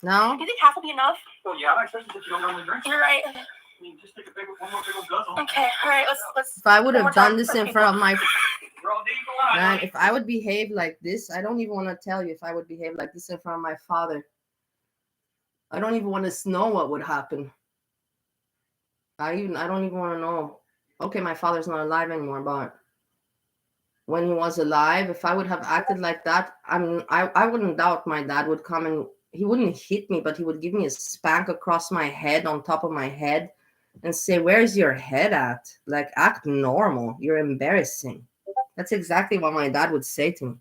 No? Do you think half will be enough? Well, yeah, especially since you don't normally drink. You're right. I mean, just take one more big old guzzle. Okay, all right, let's. If I would have done this in front of my Girl, man, if I would behave like this, I don't even want to tell you if I would behave like this in front of my father. I don't even want to know what would happen. I don't even want to know. Okay, my father's not alive anymore, but when he was alive, if I would have acted like that, I wouldn't doubt my dad would come and he wouldn't hit me, but he would give me a spank across my head, on top of my head, and say, "Where's your head at? Like, act normal. You're embarrassing." That's exactly what my dad would say to me.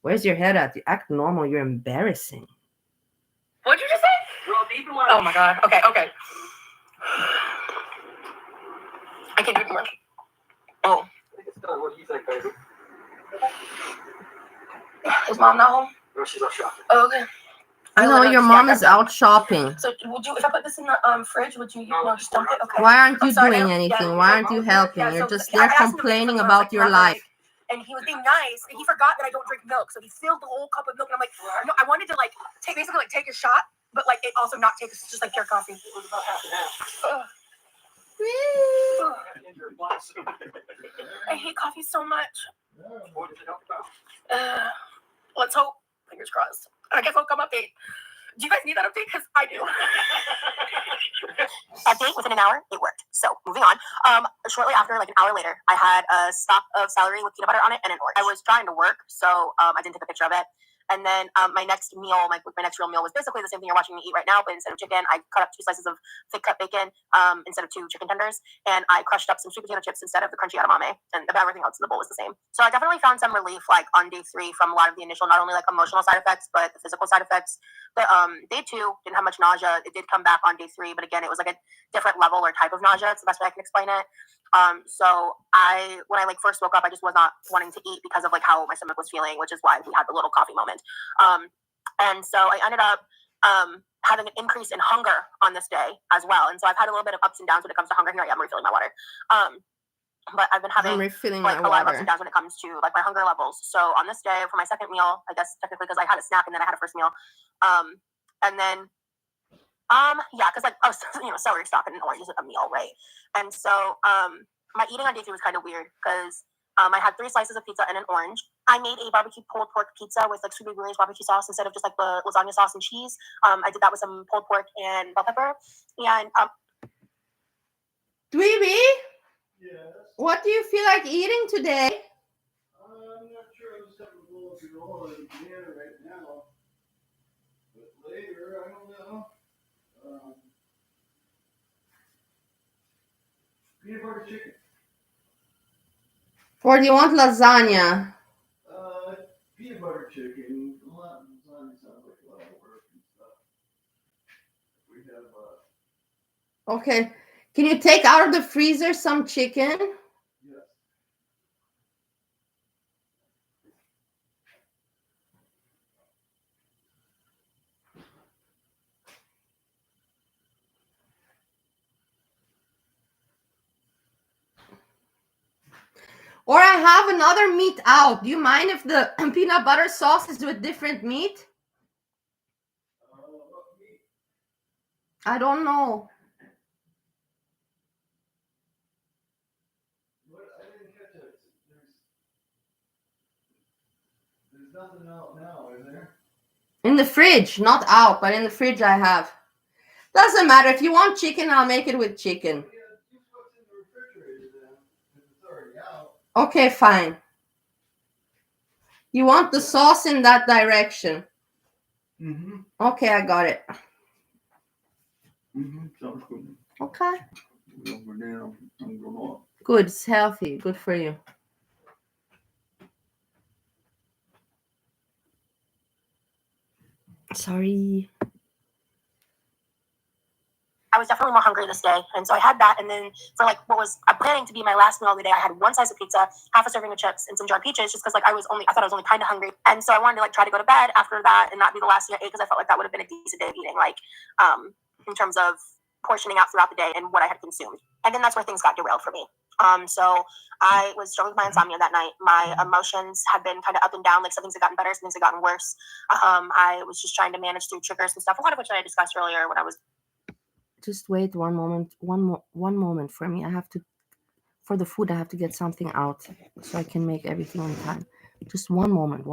"Where's your head at? You act normal. You're embarrassing." What'd you just say? Oh my god. Okay. I can't do it anymore. Oh. What do you think, baby? Is mom not home? No, she's out shopping. Oh, okay. No, your mom is out shopping. So would you, if I put this in the fridge, would you just dump it? Okay. Why aren't you doing anything? Why aren't you helping? You're just there complaining about your life. And he was being nice, and he forgot that I don't drink milk, so he filled the whole cup of milk, and I'm like, no, I wanted to like take a shot, but like it also not take just like pure coffee. It was about half and half. I hate coffee so much. What does it help about? Let's hope. Fingers crossed. I guess I'll come update. Do you guys need that update? Because I do. Update within an hour, it worked. So moving on. Shortly after, like an hour later, I had a stock of celery with peanut butter on it and an orange. I was trying to work, so I didn't take a picture of it. And then my next meal, my next real meal was basically the same thing you're watching me eat right now, but instead of chicken, I cut up 2 slices of thick cut bacon instead of 2 chicken tenders, and I crushed up some sweet potato chips instead of the crunchy edamame, and about everything else in the bowl was the same. So I definitely found some relief, like on day 3, from a lot of the initial, not only like emotional side effects, but the physical side effects. But day 2 didn't have much nausea. It did come back on day 3, but again, it was like a different level or type of nausea. It's the best way I can explain it. So when I like first woke up, I just was not wanting to eat because of like how my stomach was feeling, which is why we had the little coffee moment. And so I ended up having an increase in hunger on this day as well. And so I've had a little bit of ups and downs when it comes to hunger. Here I am refilling my water. But I've been having like a lot of ups and downs when it comes to like my hunger levels. So on this day for my second meal, I guess technically because I had a snack and then I had a first meal, and then yeah, because like celery stock and an orange is a meal, right? And so my eating on day 3 was kind of weird because I had 3 slices of pizza and an orange. I made a barbecue pulled pork pizza with like sweet greens barbecue sauce instead of just like the lasagna sauce and cheese. I did that with some pulled pork and bell pepper. And Dweeby, Yes. what do you feel like eating today? I'm not sure. I'm just having a bowl of granola and banana right now. But later, I don't know. Peanut butter chicken. Or do you want lasagna? Peanut butter chicken. A lot of lasagna sounds like a lot of work and stuff. We have Okay. Can you take out of the freezer some chicken? yes. Or I have another meat out. Do you mind if the peanut butter sauce is with different meat? What meat? I don't know. What? I didn't catch it. There's nothing out now, is there? In the fridge, not out, but in the fridge I have. Doesn't matter. If you want chicken, I'll make it with chicken. Yeah, just what's in the refrigerator then, if it's already out. Okay, fine. You want the sauce in that direction? Mm-hmm. Okay, I got it. Mm-hmm. Sounds good. Okay. Over down. I'm going on. Good. It's healthy. Good for you. Sorry. I was definitely more hungry this day, and so I had that. And then for like what was planning to be my last meal of the day, I had 1 slice of pizza, half a serving of chips, and some jarred peaches, just because like I thought I was only kind of hungry, and so I wanted to like try to go to bed after that and not be the last thing I ate because I felt like that would have been a decent day of eating, like in terms of portioning out throughout the day and what I had consumed. And then that's where things got derailed for me. So I was struggling with my insomnia that night. My emotions had been kind of up and down. Like some things had gotten better, some things had gotten worse. I was just trying to manage through triggers and stuff, a lot of which I discussed earlier when I was. Just wait one moment. One moment for me. For the food, I have to get something out so I can make everything on time. Just one moment.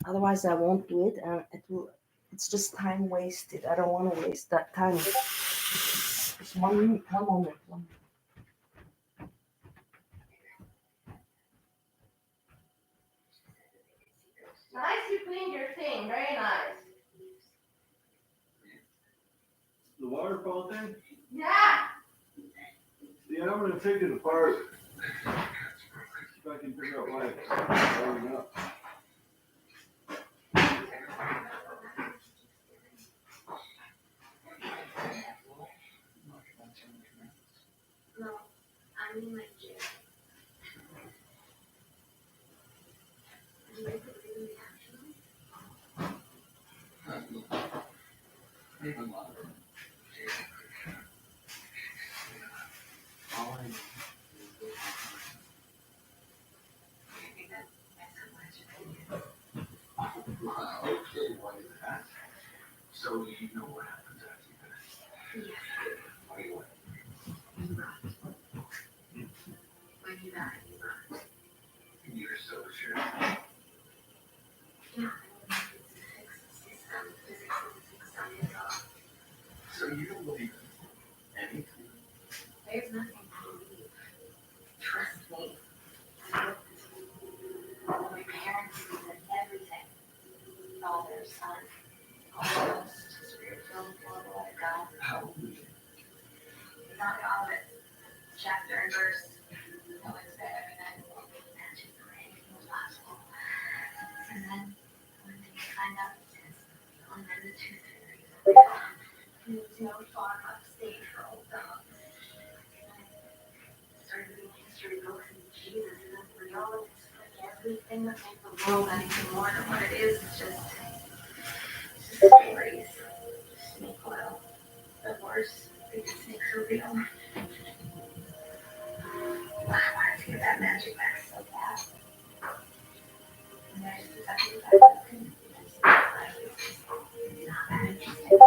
Otherwise, I won't do it, and it's just time wasted. I don't want to waste that time. Just one moment. Nice, you cleaned your thing. Very nice. The water fountain? Yeah. Yeah, I'm gonna take it apart. See if I can figure out why it's blowing up. No, I mean like Jay. So you know what happens after that? What do you want? When you die, you rot. You're so sure. Yeah. Physics So you don't believe anything? There's nothing to believe. Trust me. My parents said everything. Father, son, Holy Ghost, spiritual, global, God. How old are you? It's not all of it. Chapter and verse. No one's better than I will be magic or anything was possible. And then one day you find out it's his. And then the tooth fairy. And there's no farm upstate for old dogs. Started reading history books and Jesus and embryologists, like everything that makes the world anything more than what it is just stories. Snake oil. The worst because snakes are real. I wanted to get that magic back so bad. And I just decided that I couldn't. It's not that interesting.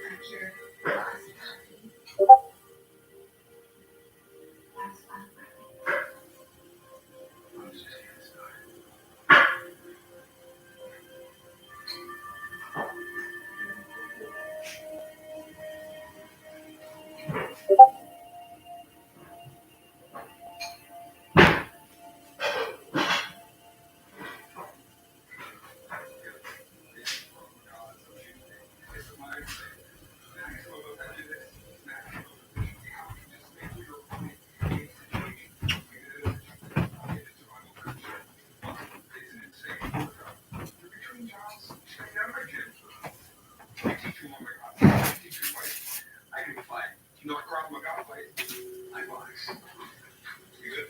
Like your lost puppy. That was fun for me. I'm just getting started. I can fight. You know, I cross my God fight. I box. You good?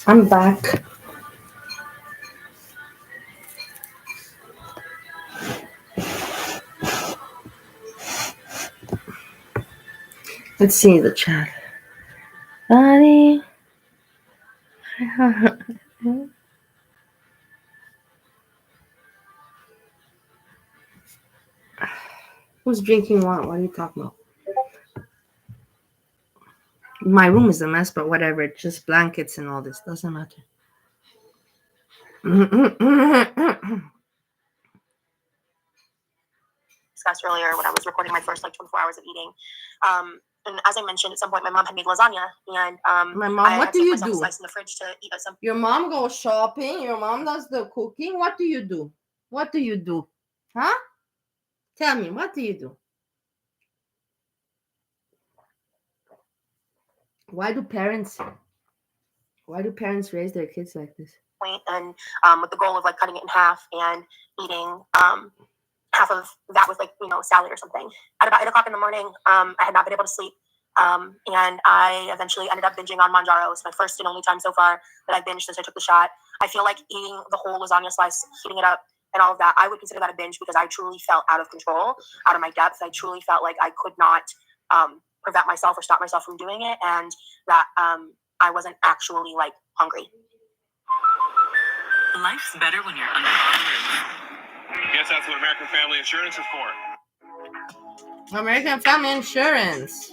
I'm back. Let's see the chat. Buddy. Who's drinking what? What are you talking about? My room is a mess, but whatever. It's just blankets and all this. Doesn't matter. Discussed earlier when I was recording my first 24 hours of eating. And as I mentioned, at some point my mom had made lasagna, and My mom, what do you do? A slice in the fridge to eat at some. Your mom goes shopping. Your mom does the cooking. What do you do? What do you do? Huh? Tell me, what do you do? Why do parents raise their kids like this? And with the goal of cutting it in half and eating half of that with salad or something. At about 8 o'clock in the morning, I had not been able to sleep. And I eventually ended up binging on Manjaro. It's my first and only time so far that I've binged since I took the shot. I feel like eating the whole lasagna slice, heating it up, and all of that, I would consider that a binge because I truly felt out of control, out of my depth. I truly felt like I could not prevent myself or stop myself from doing it, and that I wasn't actually hungry. Life's better when you're under our roof. Guess that's what American Family Insurance is for. American Family Insurance.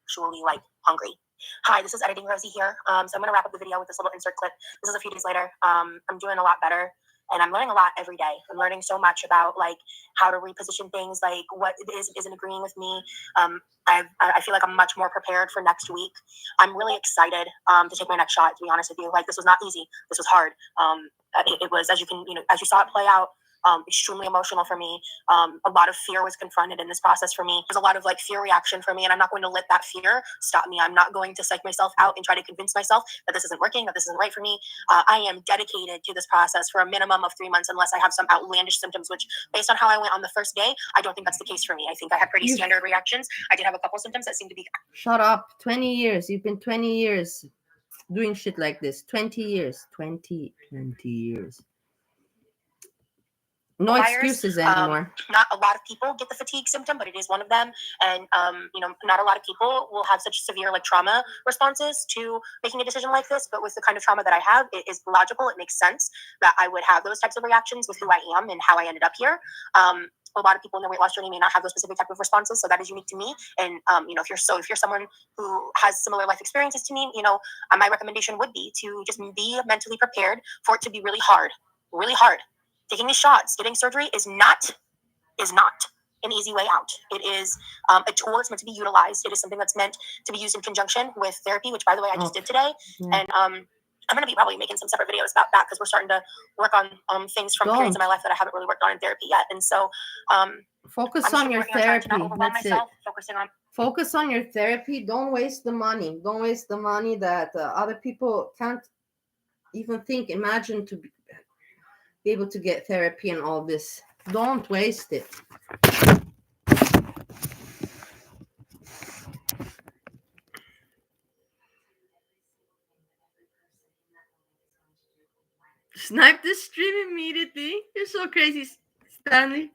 Actually hungry. Hi, this is Editing Rosie here. So I'm going to wrap up the video with this little insert clip. This is a few days later. I'm doing a lot better. And I'm learning a lot every day. I'm learning so much about like how to reposition things, like what isn't agreeing with me. I feel like I'm much more prepared for next week. I'm really excited to take my next shot, to be honest with you. Like, this was not easy. This was hard. It was, as you saw it play out, extremely emotional for me. A lot of fear was confronted in this process for me. There's a lot of like fear reaction for me, and I'm not going to let that fear stop me. I'm not going to psych myself out and try to convince myself that this isn't working, that this isn't right for me. I am dedicated to this process for a minimum of 3 months, unless I have some outlandish symptoms, which based on how I went on the first day, I don't think that's the case for me. I think I had pretty standard reactions. I did have a couple symptoms that seemed to be... Shut up. 20 years. You've been 20 years doing shit like this. 20 years. 20 years. No excuses anymore. Not a lot of people get the fatigue symptom, but it is one of them. And, not a lot of people will have such severe like trauma responses to making a decision like this. But with the kind of trauma that I have, it is logical. It makes sense that I would have those types of reactions with who I am and how I ended up here. A lot of people in their weight loss journey may not have those specific type of responses, so that is unique to me. And if you're someone who has similar life experiences to me, my recommendation would be to just be mentally prepared for it to be really hard, really hard. Taking these shots, getting surgery is not an easy way out. It is a tool that's meant to be utilized. It is something that's meant to be used in conjunction with therapy, which, by the way, I just did today. Yeah. And I'm going to be probably making some separate videos about that, because we're starting to work on things from periods in my life that I haven't really worked on in therapy yet. And so focus on your therapy. That's it. Focus on your therapy. Don't waste the money. Don't waste the money that other people can't even imagine to be able to get therapy and all this. Don't waste it. Snipe the stream immediately. You're so crazy, Stanley.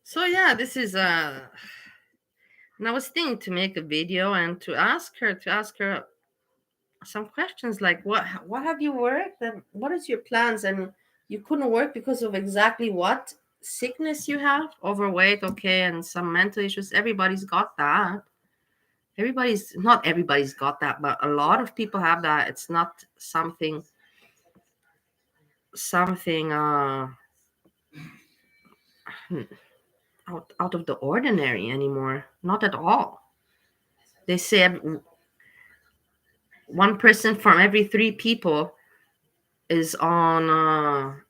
So yeah, this is and I was thinking to make a video and to ask her some questions like what have you worked and what is your plans, and you couldn't work because of exactly what sickness you have. Overweight, okay, and some mental issues. Everybody's got that. Not everybody's got that, but a lot of people have that. It's not something out of the ordinary anymore. Not at all. They say 1 person from every 3 people is on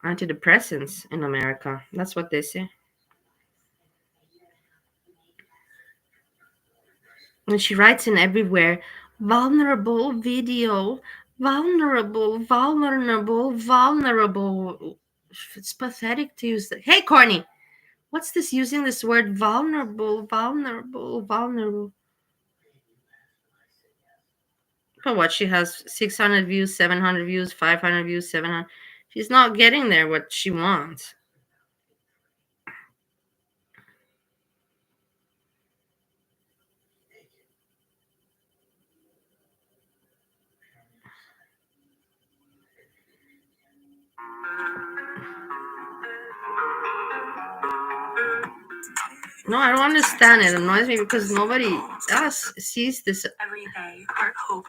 antidepressants in America. That's what they say. And she writes in everywhere, vulnerable video, vulnerable. It's pathetic to use that. Hey, Corny, what's this using this word vulnerable? For what? She has 600 views, 700 views, 500 views, 700. She's not getting there what she wants. No, I don't understand it. It annoys me because nobody else sees this. Every day, heart, hope.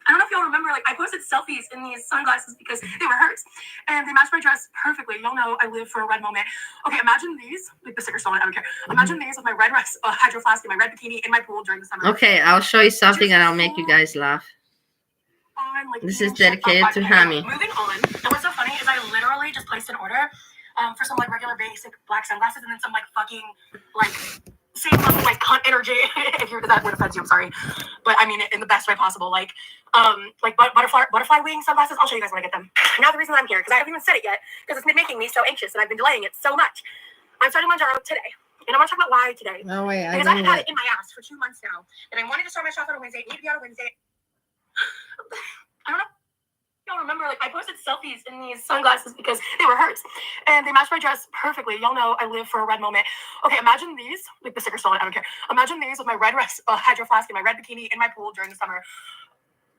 I don't know if y'all remember, like, I posted selfies in these sunglasses because they were hers, and they matched my dress perfectly. Y'all know I live for a red moment. Okay, imagine these, like the sticker stolen, I don't care. Imagine these with my red hydro flask and my red bikini in my pool during the summer. Okay, I'll show you something and I'll make you guys laugh. This is dedicated to Hammy. Moving on, and what's so funny is I literally just placed an order for some like regular basic black sunglasses, and then some like fucking like same level like cunt energy. If you're that would offend you, I'm sorry, but I mean it in the best way possible. Like butterfly wing sunglasses. I'll show you guys when I get them. Now the reason that I'm here, because I haven't even said it yet, because it's been making me so anxious, and I've been delaying it so much. I'm starting Manjaro today. And I want to talk about why today. No way, because I've had it in my ass for 2 months now, and I wanted to start my shop on a Wednesday. It needed to be on a Wednesday. I don't know. Y'all remember, like, I posted selfies in these sunglasses because they were hers, and they matched my dress perfectly. Y'all know I live for a red moment. Okay, imagine these, like the sticker stolen, I don't care. Imagine these with my red hydro flask and my red bikini in my pool during the summer.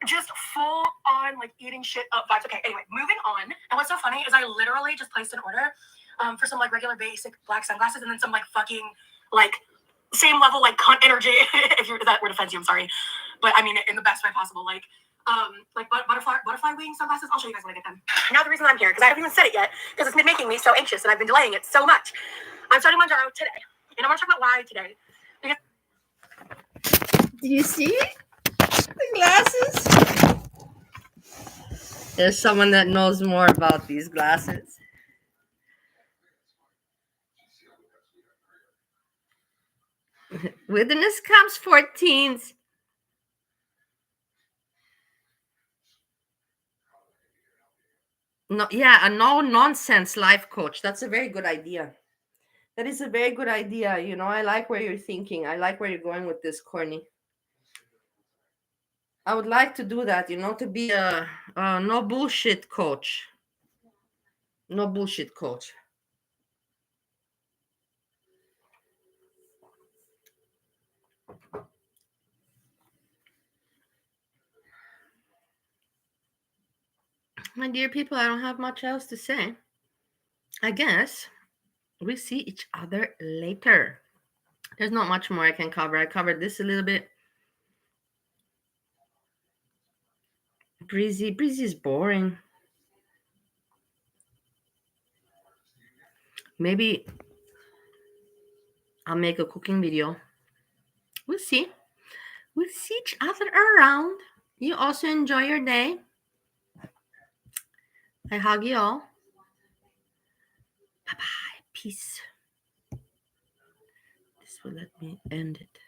Just full on, like, eating shit up vibes. Okay, anyway, moving on. And what's so funny is I literally just placed an order for some like regular basic black sunglasses, and then some like fucking like same level like cunt energy. If that word offends you, I'm sorry, but I mean it in the best way possible. Like butterfly wing sunglasses. I'll show you guys when I get them. Now the reason I'm here, because I haven't even said it yet, because it's been making me so anxious and I've been delaying it so much. I'm starting Manjaro today, and I want to talk about why today. Do you see the glasses? There's someone that knows more about these glasses. Wilderness Camps 14th. No, yeah, a no nonsense life coach. That's a very good idea. That is a very good idea. You know, I like where you're thinking. I like where you're going with this, Courtney. I would like to do that, you know, to be a no bullshit coach. No bullshit coach. My dear people, I don't have much else to say. I guess we see each other later. There's not much more I can cover. I covered this a little bit. Breezy is boring. Maybe I'll make a cooking video. We'll see. We'll see each other around. You also enjoy your day. I hug you all. Bye-bye. Peace. This will let me end it.